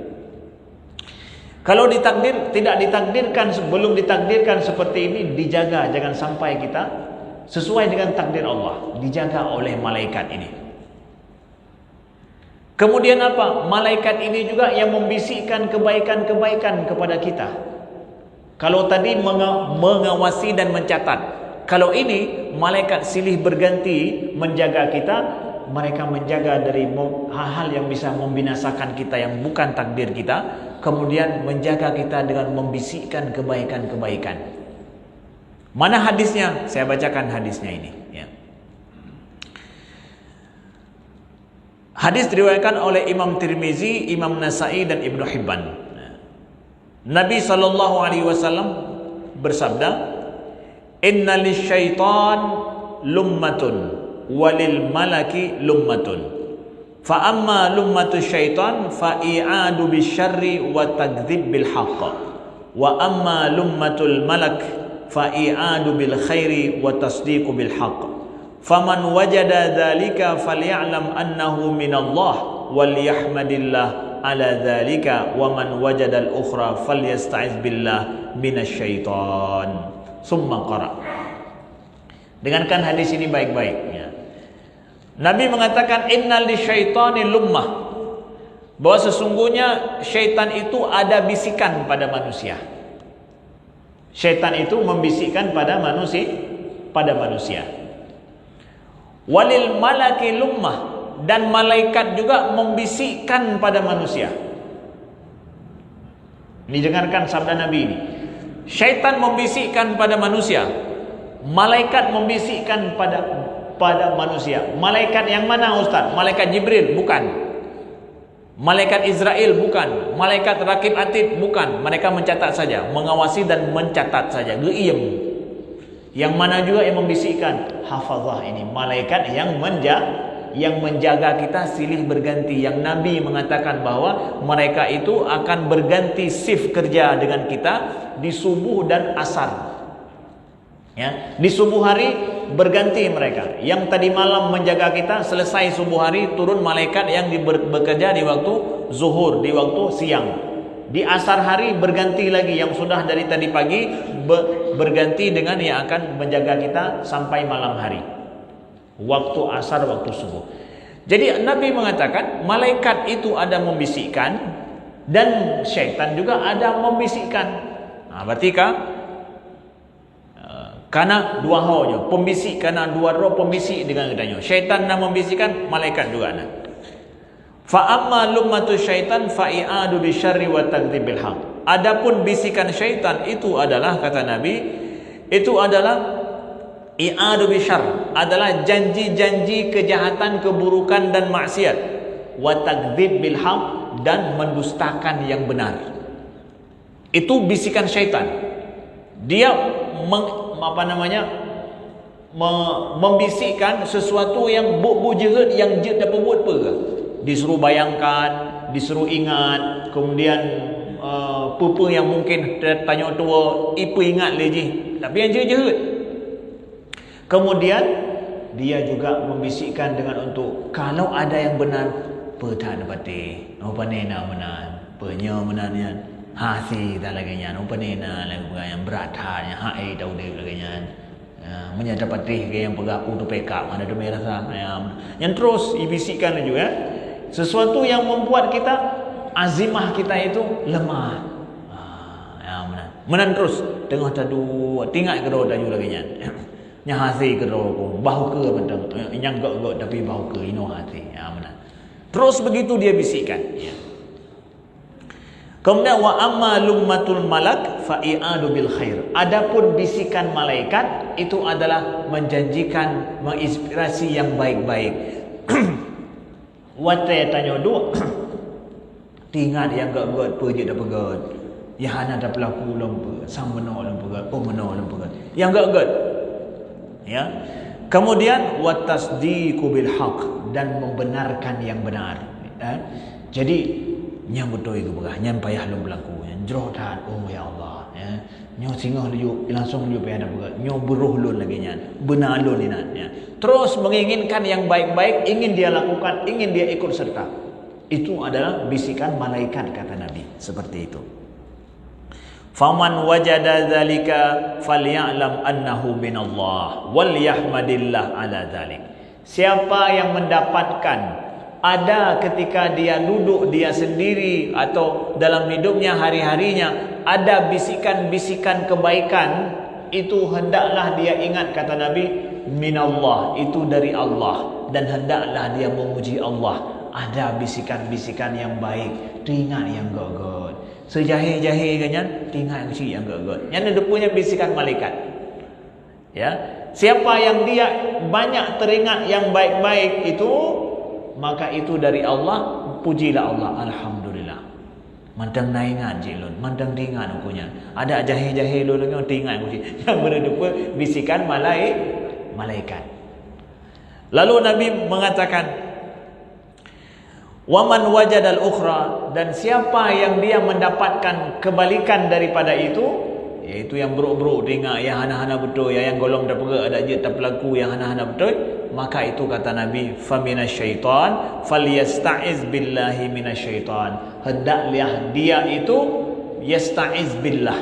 Kalau tidak ditakdirkan, sebelum ditakdirkan seperti ini, dijaga jangan sampai kita sesuai dengan takdir Allah, dijaga oleh malaikat ini. Kemudian apa? Malaikat ini juga yang membisikkan kebaikan-kebaikan kepada kita. Kalau tadi mengawasi dan mencatat, kalau ini malaikat silih berganti menjaga kita. Mereka menjaga dari hal-hal yang bisa membinasakan kita yang bukan takdir kita, kemudian menjaga kita dengan membisikkan kebaikan-kebaikan. Mana hadisnya? Saya bacakan hadisnya ini ya. Hadis diriwayatkan oleh Imam Tirmizi, Imam Nasa'i dan Ibnu Hibban. Nabi SAW bersabda, "Inna lisyaitan lummatun walil malaki lummatun. Fa amma lummatu syaitan fa i'adu bisyarri wa takdzib bil haqq. Wa amma lummatul malak fa i'adu bil khairi wa tasdiqu bil haqq. Faman wajada dzalika falya'lam annahu minallah wal yahmadillah ala dzalika wa man wajada al ukhra falyasta'iz billah minasyaitan." Summa qara. Dengarkan hadis ini baik-baik ya. Nabi mengatakan innal lisyaitani lummah, bahwa sesungguhnya syaitan itu ada bisikan pada manusia. Syaitan itu membisikkan pada manusia. Walil malaki lummah, dan malaikat juga membisikkan pada manusia. Didengarkan sabda Nabi ini. Syaitan membisikkan pada manusia, malaikat membisikkan pada manusia. Malaikat yang mana Ustaz? Malaikat Jibril? Bukan. Malaikat Israel? Bukan. Malaikat Rakib Atid? Bukan. Mereka mencatat saja, mengawasi dan mencatat saja. Geiem. Yang mana juga yang membisikkan? Hafazah ini, malaikat yang menjaga kita silih berganti. Yang Nabi mengatakan bahwa mereka itu akan berganti shift kerja dengan kita di subuh dan asar. Ya, di subuh hari berganti mereka. Yang tadi malam menjaga kita, selesai subuh hari turun malaikat yang bekerja di waktu zuhur, di waktu siang. Di asar hari berganti lagi, yang sudah dari tadi pagi berganti dengan yang akan menjaga kita sampai malam hari. Waktu asar, waktu subuh. Jadi Nabi mengatakan malaikat itu ada membisikkan dan syaitan juga ada membisikkan. Nah, berarti karena dua haunya pembisik, karena dua roh pembisik dengan katanya. Syaitan nak membisikkan, malaikat juga nak. Fa amma lummatu syaitan fa i'adu bisyarri wa takdzibil haq. Adapun bisikan syaitan itu adalah, kata Nabi, itu adalah i'adu bisyarr, adalah janji-janji kejahatan, keburukan dan maksiat. Wa takdzib bil haq, dan mendustakan yang benar. Itu bisikan syaitan. Dia membisikkan sesuatu yang bu jerat, yang je dapat buat apa? Disuruh bayangkan, disuruh ingat, kemudian pupa yang mungkin tanya tua, ipa ingat lagi, tapi yang jerat. Kemudian dia juga membisikkan dengan untuk kalau ada yang benar, petak dapat apa nena benar, penya benarnya. Hasi tak lagi nyan, apa ni na lagi yang berat hanya hai tahu dia lagi nyan. Menyadap patih ke yang pegak tu pekak mana tu merah sah. Yang terus ibisikkan juga sesuatu yang membuat kita azimah kita itu lemah. Menan terus tengah tadu tinggal ke roda juga lagi nyan. Nya hasi ke roda pun bau ke bentang. Yang gak tapi bau ke ino hati. Menan. Terus begitu dia bisikkan. Ya. Kemudian wa amma lummatul malak fa i'adu bil khair. Adapun bisikan malaikat itu adalah menjanjikan, menginspirasi yang baik-baik. Wate tanya dua. Tingat yang gak pergi dah pegat. Yang ana dah pelaku lompa, sang menol lompa, menol lompa. Yang gak. Ya. Kemudian wa tasdiqu bil haq, dan membenarkan yang benar. Jadi yang betul itu berah, yang payah belum berlaku, yang jeroh dah, oh ya Allah, ya. Nyo singoh lu langsung lu pergi ada berat. Nyo beruh lun lagi nya. Benar lun ni ya. Terus menginginkan yang baik-baik, ingin dia lakukan, ingin dia ikut serta. Itu adalah bisikan malaikat kata Nabi. Seperti itu. Faman wajada dzalika falyalam annahu minallah wal yahmadillah ala dzalik. Siapa yang mendapatkan ada ketika dia duduk dia sendiri atau dalam hidupnya hari-harinya ada bisikan-bisikan kebaikan, itu hendaklah dia ingat kata Nabi, minallah, itu dari Allah, dan hendaklah dia memuji Allah. Ada bisikan-bisikan yang baik, teringat yang good-good. Sejahir-jahir kan, teringat yang good-good. Yang ada punya bisikan malaikat. Ya, siapa yang dia banyak teringat yang baik-baik itu, maka itu dari Allah, pujilah Allah, alhamdulillah. Mantang naingan jilun, mantang tingan ukunya. Ada jahil-jahil lu dengan tingan uji. Yang berdepa bisikan malaikat. Lalu Nabi mengatakan, waman wajadal ukhra, dan siapa yang dia mendapatkan kebalikan daripada itu, yaitu yang buruk-buruk tingan, yang hana-hana betul, yang golong dah pergi ada je tak berlaku, yang hana-hana betul, maka itu kata Nabi, faminasyaitan falyasta'iz billahi minasyaitan. Hendaklah dia itu yasta'iz billah,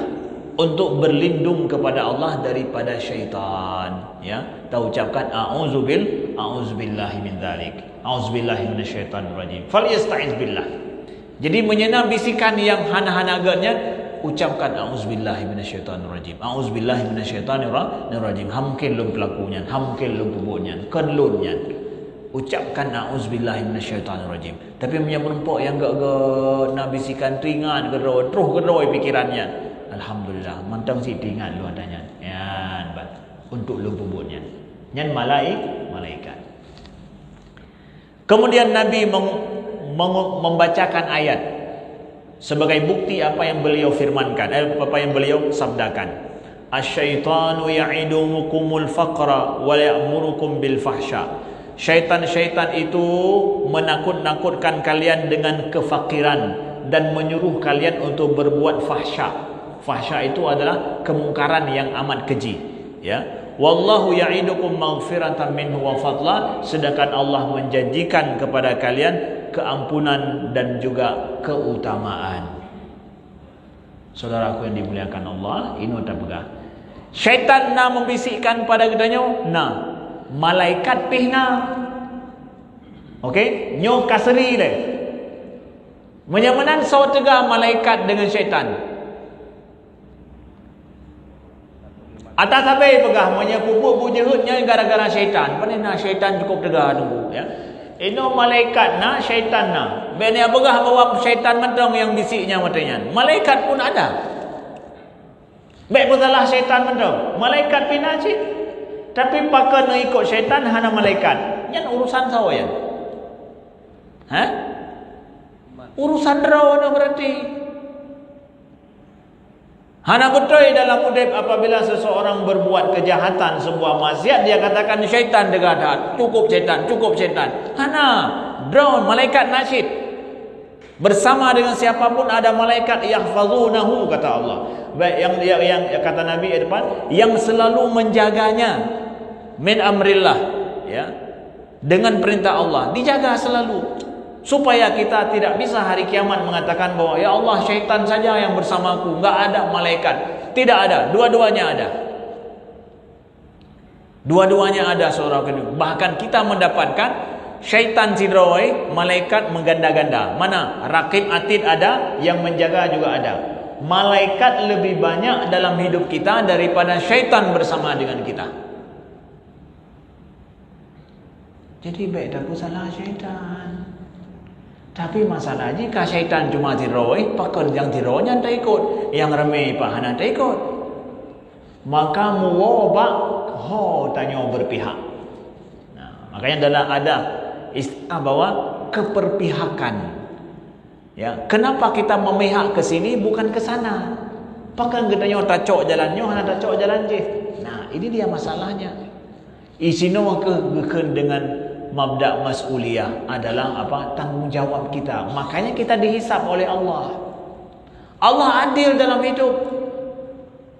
untuk berlindung kepada Allah daripada syaitan. Ya, tahu ucapkan a'udzubillahi min dzalik, a'udzubillahi minasyaitanir rajim. Falyasta'iz billah. Jadi menyenang bisikan yang hana-hana agaknya, ucapkan a'udzubillahi minasyaitanir rajim, a'udzubillahi minasyaitanir rajim. Hamkin lum pelakunya, hamkin lum pubuknya, kenlunnya. Ucapkan a'udzubillahi minasyaitanir rajim. Tapi punya perempuan yang gak nak bisikan teringat terus pikirannya. Alhamdulillah, mantang si teringat lu adanya. Ya, untuk lum pubuknya. Nyan malaikat. Kemudian Nabi membacakan ayat sebagai bukti apa yang beliau firmankan, apa yang beliau sabdakan. Asyaitanu ya'idumukumul faqra wa ya'murukum bil fahsya. Syaitan-syaitan itu menakut-nakutkan kalian dengan kefakiran dan menyuruh kalian untuk berbuat fahsya. Fahsya itu adalah kemungkaran yang amat keji, ya. Wallahu ya'idukum maghfiratan minhu wa fadla, sedangkan Allah menjanjikan kepada kalian keampunan dan juga keutamaan. Saudaraku yang dimuliakan Allah, ini tak pegah. Syaitan nak membisikkan pada kitanya, nah, malaikat pihna. Okey, nyo kasri le. Menyamanan saw tegah malaikat dengan syaitan. Atas sampai pegah menyepupuk bujehutnya gara-gara syaitan. Panina syaitan cukup tegah tunggu, ya. Ino malaikat na, syaitan na. Benda begah bawa syaitan mentong yang bisiknya matanya. Malaikat pun ada. Baik bersalah syaitan mentong. Malaikat pina cik. Tapi pakai nak ikut syaitan hana malaikat. Yang urusan sawa ya. Ha? Urusan draw na berarti. Hana betul dalam udip apabila seseorang berbuat kejahatan, sebuah maksiat, dia katakan syaitan dekat, cukup syaitan. Hana drone malaikat nasyid. Bersama dengan siapapun ada malaikat yahfazunahu kata Allah. Baik yang kata Nabi di depan, yang selalu menjaganya min amrillah, ya. Dengan perintah Allah, dijaga selalu. Supaya kita tidak bisa hari kiamat mengatakan bahwa ya Allah syaitan saja yang bersamaku, enggak ada malaikat. Tidak ada, dua-duanya ada. Dua-duanya ada saudara kedua. Bahkan kita mendapatkan syaitan sidrawai, malaikat mengganda-ganda. Mana? Raqib atid ada, yang menjaga juga ada. Malaikat lebih banyak dalam hidup kita daripada syaitan bersama dengan kita. Jadi baik tak salah syaitan. Tapi masalah jika syaitan cuma tiroi, pakar yang tironya tak ikut, yang ramai pahana tak ikut, maka muwabak tanya berpihak. Nah, makanya dalam ada istilah bahwa keperpihakan. Ya, kenapa kita memihak ke sini bukan ke sana? Pakar katanya tacok jalannya, hana tacok jalan je. Nah, ini dia masalahnya. Isino ke dengan mabda' mas'uliyah adalah apa? Tanggungjawab kita. Makanya kita dihisap oleh Allah. Allah adil dalam hidup.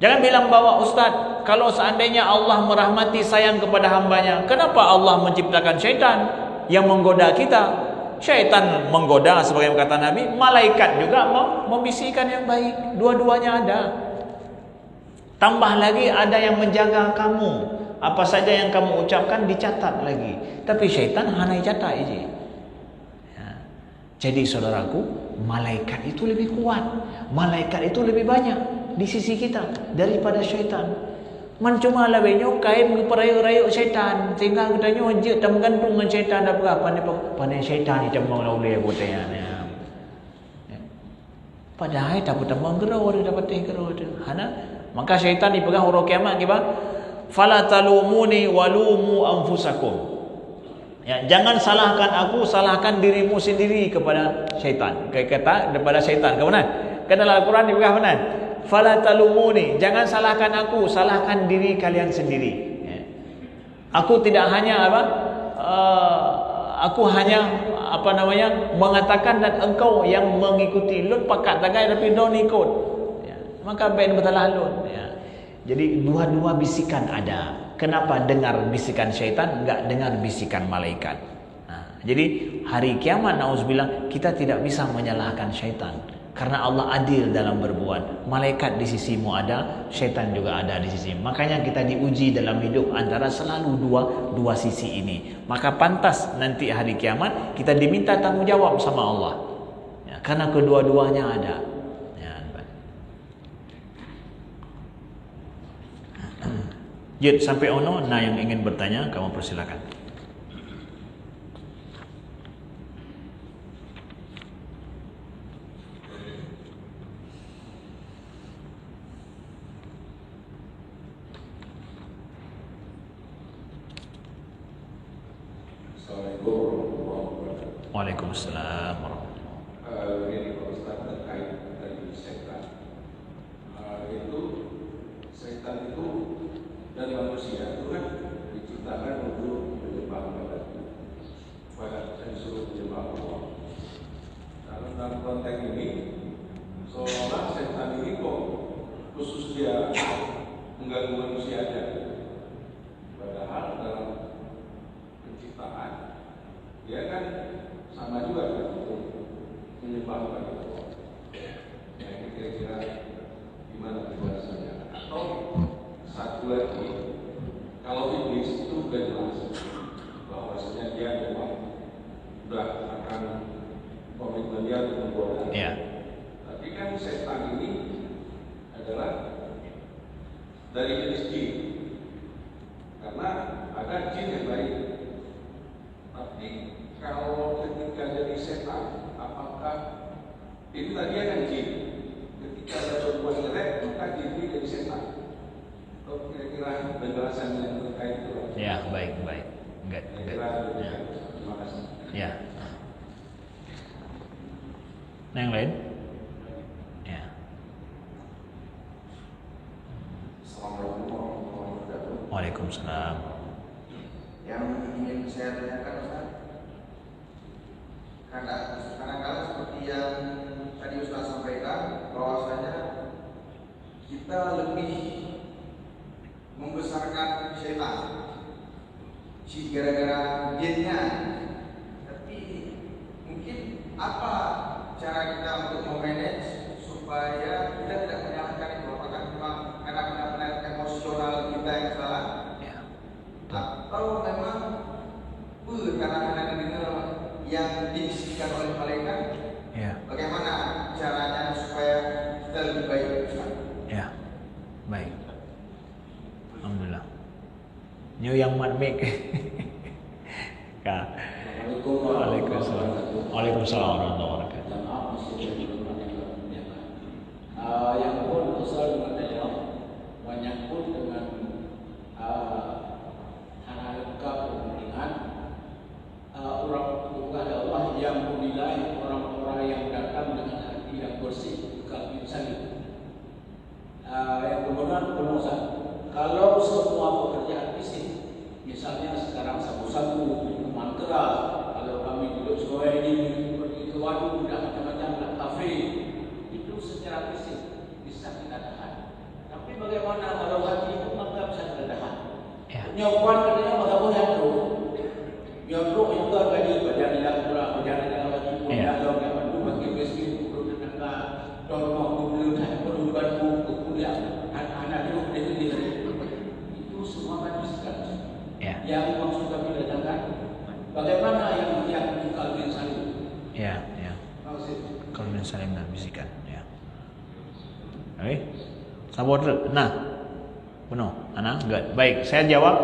Jangan bilang bahwa Ustaz, kalau seandainya Allah merahmati sayang kepada hambanya, kenapa Allah menciptakan syaitan yang menggoda kita? Syaitan menggoda sebagai kata Nabi, malaikat juga membisikkan yang baik. Dua-duanya ada. Tambah lagi ada yang menjaga kamu. Apa saja yang kamu ucapkan dicatat lagi. Tapi syaitan hanya catat aja. Ya. Jadi saudaraku, malaikat itu lebih kuat. Malaikat itu lebih banyak di sisi kita daripada syaitan. Cuma lah benyo kain ngeperayu-rayu syaitan, sehingga kita nyojek tam gantung dengan syaitan dah berapa ni pandai syaitan ni cemang lah boleh botanya. Padahal tak bertambang gerau dia dapat gerau dia. Hana maka syaitan dipegang huruf kiamat kita. Fala talumuni walumu anfusakum. Ya, jangan salahkan aku, salahkan dirimu sendiri kepada syaitan. Kayak kata daripada syaitan. Ke mana? Kan dalam Al-Quran dipegang mana? Fala talumuni, jangan salahkan aku, salahkan diri kalian sendiri. Ya. Aku tidak hanya aku hanya mengatakan dan engkau yang mengikuti. Lun pakat tagai tapi don't ikut. Ya. Maka baik bertalah lun. Ya. Jadi dua-dua bisikan ada. Kenapa dengar bisikan syaitan, enggak dengar bisikan malaikat? Nah, jadi hari kiamat nauzubillah kita tidak bisa menyalahkan syaitan. Karena Allah adil dalam berbuat. Malaikat di sisimu ada, syaitan juga ada di sisi. Makanya kita diuji dalam hidup antara selalu dua sisi ini. Maka pantas nanti hari kiamat kita diminta tanggung jawab sama Allah. Ya, karena kedua-duanya ada. Ya, Jid sampai ono, nah yang ingin bertanya kamu persilakan. Waalaikumsalam warahmatullahi. Ini Pak Ustaz terkait dari setan. Itu setan itu dari manusia itu kan diciptakan untuk menyembah pada disuruh menyembah Allah. Dalam konteks ini seolah setan ini kok khusus dia mengganggu manusia aja. Padahal dalam penciptaan dia kan sama juga kan untuk menyembah kepada Allah. Ya, kira-kira gimana penjelasannya? Atau satu lagi, kalau iblis itu sudah jelas bahwasanya dia memang sudah akan komitmen dia untuk menggoda. Ya. Tapi kan setan ini adalah dari jenis jin, karena ada jin yang baik. Tapi kalau ketika jadi setan, apakah ini tadi kan jin? Ketika ada berbuat jelek, maka jin ini jadi setan. Atau kira-kira penjelasannya terkait itu? Ya, baik. Enggak. Ya. Terima kasih. Ya. Nah, yang lain? Ya. Assalamualaikum warahmatullahi wabarakatuh. Waalaikumsalam. Yang ingin saya tanyakan Ustaz, kadang-kadang seperti yang tadi Ustaz sampaikan, bahwasanya kita lebih membesarkan setan gara-gara jinnya. Tapi mungkin apa cara kita untuk memanage supaya kita tidak menyalahkan itu? Apakah memang karena benar-benar emosional kita yang salah? Ya. Atau memang karena dengar yang dibisikkan oleh malaikat? Ya. Bagaimana caranya supaya kita lebih baik? Ya. Baik. Alhamdulillah. New yang matmik. Kak. Waalaikumsalam. Waalaikumsalam warahmatullahi wabarakatuh. Yang pun usul dengan banyak pun dengan anak lengkap kepentingan orang bukan Allah yang menilai orang-orang yang datang dengan hati yang bersih kalbi salim. Yang kemudian penulisan kalau semua pekerjaan fisik, misalnya sekarang sabu-sabu, minuman keras, kalau kami duduk sore ini seperti itu, waduh, udah macam-macam lah kafe, itu secara fisik bisa kita tahan. Tapi bagaimana Nyokuan katanya bagaimana yang terus. Nyobro juga gaji badan yang kurang, badan yang lagi pun dalam yang perlu bagi miskin, perlu tenaga, dorong perlu perlu bantu kuliah, anak itu sendiri. Itu semua manusia. Yang maksud kami datangkan, bagaimana yang Calvin Salim? Ya. Calvin Salim dan bisikan. Ya. Oke. Sabar. Nah, benar. Anak, good. Baik, saya jawab.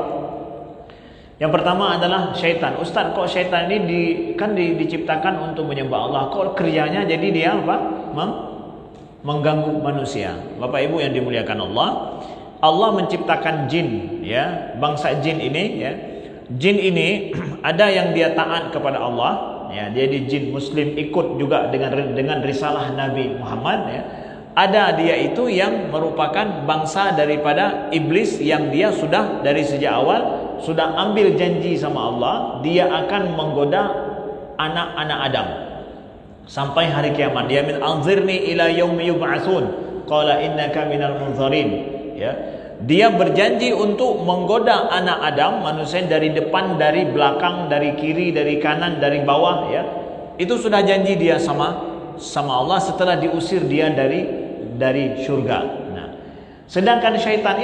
Yang pertama adalah syaitan. Ustaz, kok syaitan ini diciptakan untuk menyembah Allah? Kok kerjanya jadi dia apa? Mengganggu manusia. Bapak Ibu yang dimuliakan Allah, Allah menciptakan jin, ya, bangsa jin ini, ya. Jin ini ada yang dia taat kepada Allah, ya, dia di jin muslim ikut juga dengan risalah Nabi Muhammad, ya. Ada dia itu yang merupakan bangsa daripada iblis yang dia sudah dari sejak awal sudah ambil janji sama Allah, dia akan menggoda anak-anak Adam sampai hari kiamat. Dia min anzirni ila yaumi yub'atsun qala innaka minal munzirin, ya. Dia berjanji untuk menggoda anak Adam, manusia, dari depan, dari belakang, dari kiri, dari kanan, dari bawah, ya. Itu sudah janji dia sama Allah setelah diusir dia dari syurga. Nah, sedangkan syaitan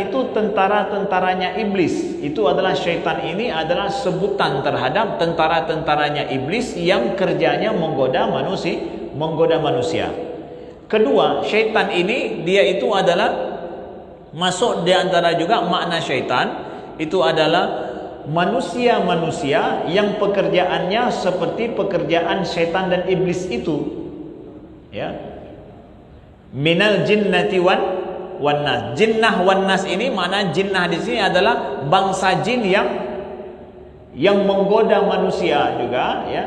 itu tentara-tentaranya iblis. Itu adalah syaitan ini adalah sebutan terhadap tentara-tentaranya iblis yang kerjanya menggoda manusia. Kedua, syaitan ini dia itu adalah masuk di antara juga makna syaitan itu adalah manusia-manusia yang pekerjaannya seperti pekerjaan syaitan dan iblis itu, ya. Minal jinnati wan nas. Jinnah wan nas ini makna jinnah di sini adalah bangsa jin yang menggoda manusia juga, ya.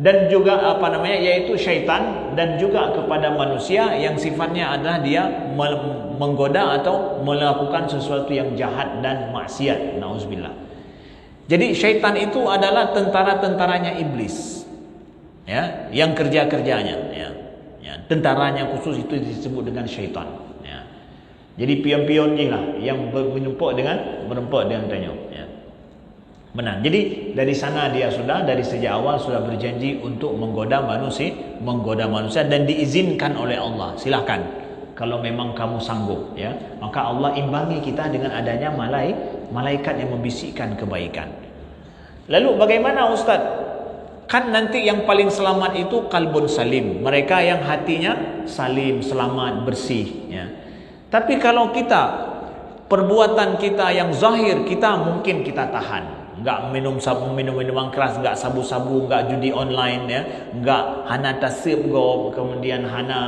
Dan juga yaitu syaitan, dan juga kepada manusia yang sifatnya adalah dia menggoda atau melakukan sesuatu yang jahat dan maksiat. Nauzubillah. Jadi syaitan itu adalah tentara-tentaranya iblis, ya, yang kerja-kerjanya, ya. Tentaranya khusus itu disebut dengan syaitan, ya. Jadi pion-pion je lah yang berempuk dengan tanya, ya. Benar. Jadi dari sana dia sudah dari sejak awal sudah berjanji untuk menggoda manusia dan diizinkan oleh Allah. Silahkan kalau memang kamu sanggup, ya. Maka Allah imbangi kita dengan adanya malaikat yang membisikkan kebaikan. Lalu bagaimana Ustaz? Kan nanti yang paling selamat itu kalbun salim, mereka yang hatinya salim, selamat, bersih, ya. Tapi kalau kita perbuatan kita yang zahir, kita mungkin kita tahan, enggak minum minuman keras, enggak sabu-sabu, enggak judi online, ya, enggak hana tasib go, kemudian hana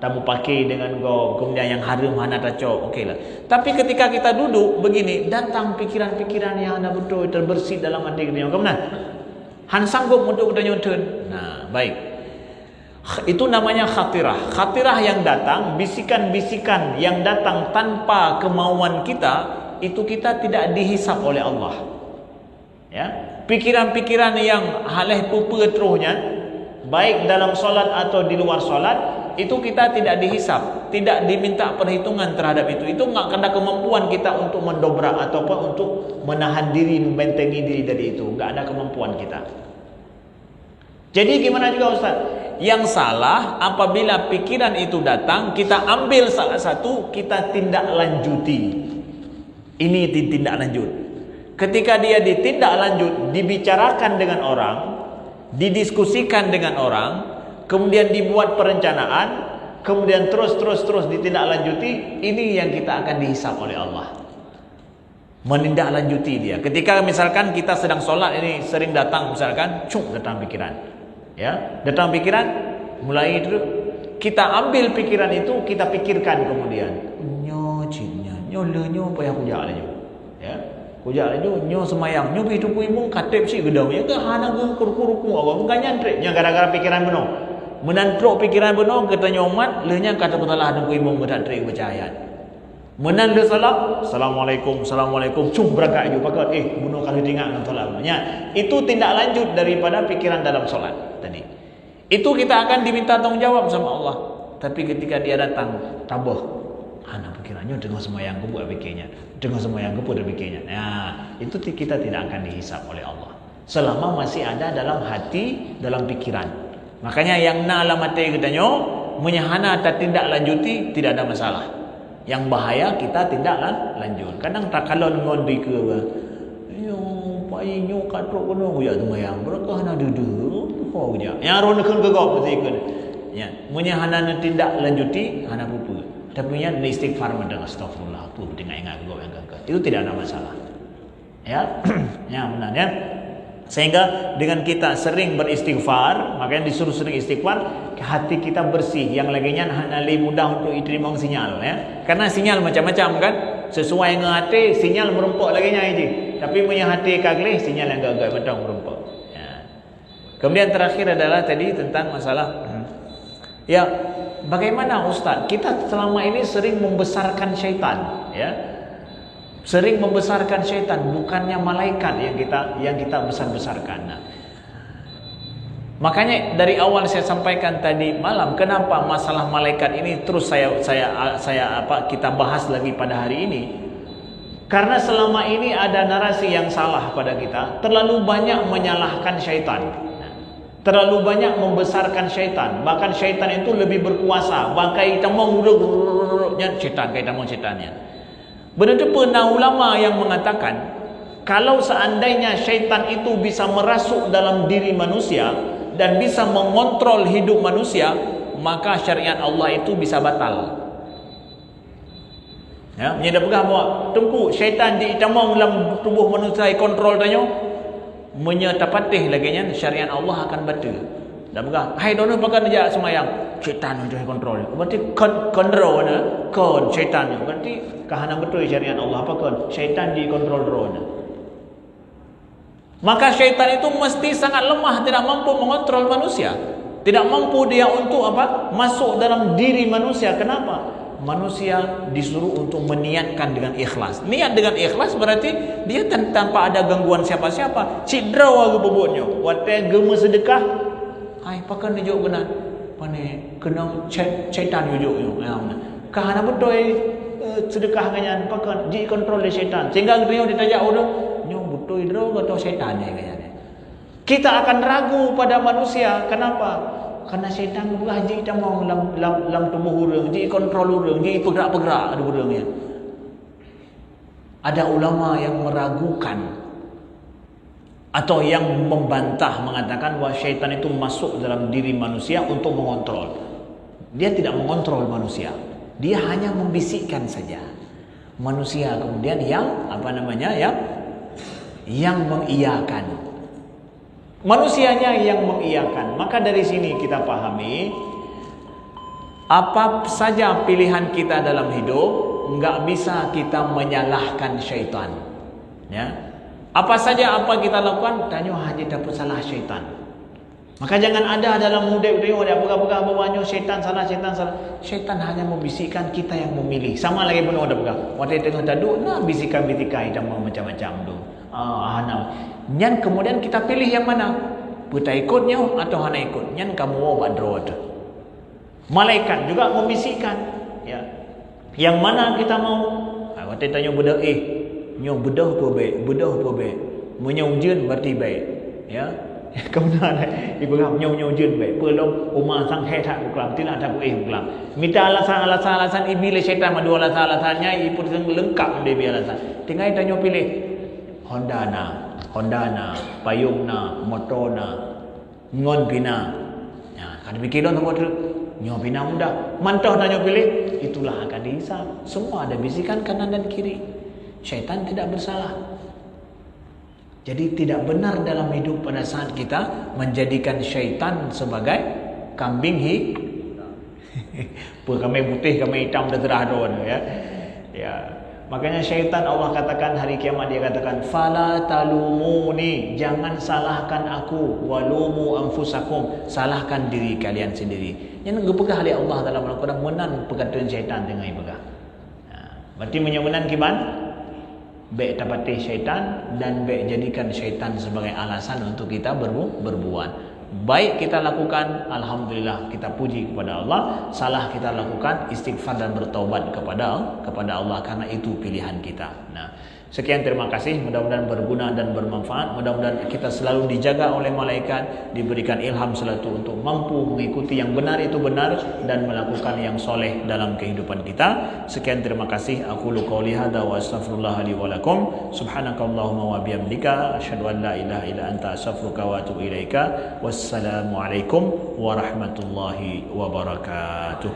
tamu pakai dengan go, kemudian yang haram hana tacok, okeylah. Tapi ketika kita duduk begini, datang pikiran-pikiran yang hana betul terbersih dalam hati kita, kemudian han sanggup untuk bertanya. Nah, baik. Itu namanya khatirah. Khatirah yang datang, bisikan-bisikan yang datang tanpa kemauan kita, itu kita tidak dihisap oleh Allah. Ya, pikiran-pikiran yang haleh pupa terusnya, baik dalam solat atau di luar solat, itu kita tidak dihisap, tidak diminta perhitungan terhadap itu. Itu enggak ada kemampuan kita untuk mendobrak ataupun untuk menahan diri, membentengi diri dari itu. Enggak ada kemampuan kita. Jadi gimana juga Ustaz? Yang salah apabila pikiran itu datang, kita ambil salah satu, kita tindak lanjuti. Ini tindak lanjut. Ketika dia ditindak lanjut, dibicarakan dengan orang, didiskusikan dengan orang, kemudian dibuat perencanaan, kemudian terus ditindaklanjuti, ini yang kita akan dihisap oleh Allah. Menindaklanjuti dia. Ketika misalkan kita sedang sholat ini sering datang, misalkan datang pikiran, ya, datang pikiran, mulai itu kita ambil pikiran itu, kita pikirkan kemudian, nyo payah kujak lah, ya. Kujak itu nyo semayang, nyo itu puimung katep si gedau, ya ke hana ke ruku-ruku awak bukan nyantrik, nya gara-gara pikiran benar. Menantruk pikiran benar kata nyomat, lehnya kata betalah ada puimung katrik baca ayat. Menan le salam, assalamualaikum, berangkat ju pakat bunuh kalau tinggal dengan solatnya. Itu tindak lanjut daripada pikiran dalam solat tadi. Itu kita akan diminta tanggung jawab sama Allah. Tapi ketika dia datang, tabah, Hana pikirannya tengah semayang ke buat pikirnya, tengah semayang ke buat pikirnya. Nah, itu kita tidak akan dihisap oleh Allah selama masih ada dalam hati, dalam pikiran. Makanya yang na alam hati katanya, menyahana tak tindak lanjuti tidak ada masalah. Yang bahaya kita tidak lanjut. Kadang tak kalau ngondi ke, yo payinyo katrok kono ya semayang, berkah hana duduk, kau je. Yang ron ke gok mesti ikut. Ya, menyahana tindak lanjuti hana pupu. Tapi nya istighfar dengan astagfirullah tu dengan ingat gua yang gagah. Itu tidak ada masalah. Ya. Ya benar ya. Sehingga dengan kita sering beristighfar, makanya disuruh sering istighfar, hati kita bersih. Yang laginya lebih mudah untuk diterima sinyal ya. Karena sinyal macam-macam kan. Sesuai dengan hati, sinyal merempok laginya aja. Tapi punya hati kaglih, sinyal yang gagah macam merempok. Ya. Kemudian terakhir adalah tadi tentang masalah ya, bagaimana Ustaz? Kita selama ini sering membesarkan syaitan, ya, sering membesarkan syaitan, bukannya malaikat yang kita besar-besarkan. Nah, makanya dari awal saya sampaikan tadi malam, kenapa masalah malaikat ini terus kita bahas lagi pada hari ini? Karena selama ini ada narasi yang salah pada kita, terlalu banyak menyalahkan syaitan. Terlalu banyak membesarkan syaitan. Bahkan syaitan itu lebih berkuasa. Bahkan kita mau syaitan, kita mau syaitannya. Benar-benar pernah ulama yang mengatakan, kalau seandainya syaitan itu bisa merasuk dalam diri manusia dan bisa mengontrol hidup manusia, maka syariat Allah itu bisa batal. Ya, menyedap gah bawa tunggu syaitan di itamong dalam tubuh manusia kontrol tanya. Menyatapatih laginya syariat Allah akan batal. Dan berkata, hai dono pakai dia semayang, syaitan itu kontrol. Berarti kontrol kon syaitan. Berarti kahana betul syariat Allah apa kon syaitan dikontrol drone. Maka syaitan itu mesti sangat lemah, tidak mampu mengontrol manusia. Tidak mampu dia untuk apa? Masuk dalam diri manusia. Kenapa? Manusia disuruh untuk meniatkan dengan ikhlas. Niat dengan ikhlas berarti dia tanpa ada gangguan siapa-siapa. Cidra wagu bobotnya. Wate gema sedekah. Ai pakan dia jauh kena. Pane kena syaitan jauh. Kahana betul sedekah kanyan pakan di kontrol oleh syaitan. Sehingga dia ditajak orang, nyo betul idro atau syaitan ya kanyan. Kita akan ragu pada manusia. Kenapa? Karena syaitan berhaji kita mau lam tubuh urang, di kontrol urang, di bergerak-bergerak ada urangnya. Ada ulama yang meragukan atau yang membantah mengatakan bahwa syaitan itu masuk dalam diri manusia untuk mengontrol. Dia tidak mengontrol manusia. Dia hanya membisikkan saja. Manusia kemudian yang yang mengiyakan. Manusianya yang mengiyakan. Maka dari sini kita pahami, apa saja pilihan kita dalam hidup, enggak bisa kita menyalahkan syaitan. Ya, apa saja apa kita lakukan, tanya hanya dapat salah syaitan. Maka jangan ada dalam hidup dia pegang-pegang bawahnya syaitan salah, syaitan salah. Syaitan hanya membisikkan, kita yang memilih. Sama lagi pun ada pegang. Waktu tengah taduk, nah bisikan-bisikan kita mau macam-macam tu. Nyan kemudian kita pilih yang mana? Puta ikutnya atau hana ikut? Nyan kamu mau badrot. Malaikat juga membisikkan, ya. Yang mana kita mau? Waktu tanya budak nyo bedah apa baik? Menyaujen berarti baik, ya. Kemudian ibu kamu nyo jen baik. Pelong umah sang hai tak kelam, tidak tak kelam. Minta alasan iblis syaitan madu alasannya ibu lengkap dia biar alasan. Tinggal tanya pilih. Hondana, payungna, motorna, ngon pina. Ya, kan pikir dong apa tu? Nyo pina mudah. Mantau nanya pilih, itulah akan dihisap. Semua ada bisikan kanan dan kiri. Syaitan tidak bersalah. Jadi tidak benar dalam hidup pada saat kita menjadikan syaitan sebagai kambing kami putih, kami hitam dah terah ya. Ya. Makanya syaitan Allah katakan hari kiamat, dia katakan fala talumuni, jangan salahkan aku, walumu anfusakum, salahkan diri kalian sendiri. Yang ngepegah oleh Allah dalam Al-Quran menan perkataan syaitan dengan ibegah. Berarti menyemenan kiban baik tapati syaitan dan baik jadikan syaitan sebagai alasan untuk kita berbuat. Baik kita lakukan, alhamdulillah kita puji kepada Allah. Salah kita lakukan, istighfar dan bertaubat kepada Allah, karena itu pilihan kita. Nah, sekian, terima kasih. Mudah-mudahan berguna dan bermanfaat. Mudah-mudahan kita selalu dijaga oleh malaikat, diberikan ilham selalu untuk mampu mengikuti yang benar itu benar dan melakukan yang soleh dalam kehidupan kita. Sekian, terima kasih. Aku qouli hadza wa astaghfirullah li wa lakum. Subhanakallahumma wa bihamdika asyhadu an la ilaha illa anta astaghfiruka wa atubu ilaika. Wassalamualaikum warahmatullahi wabarakatuh.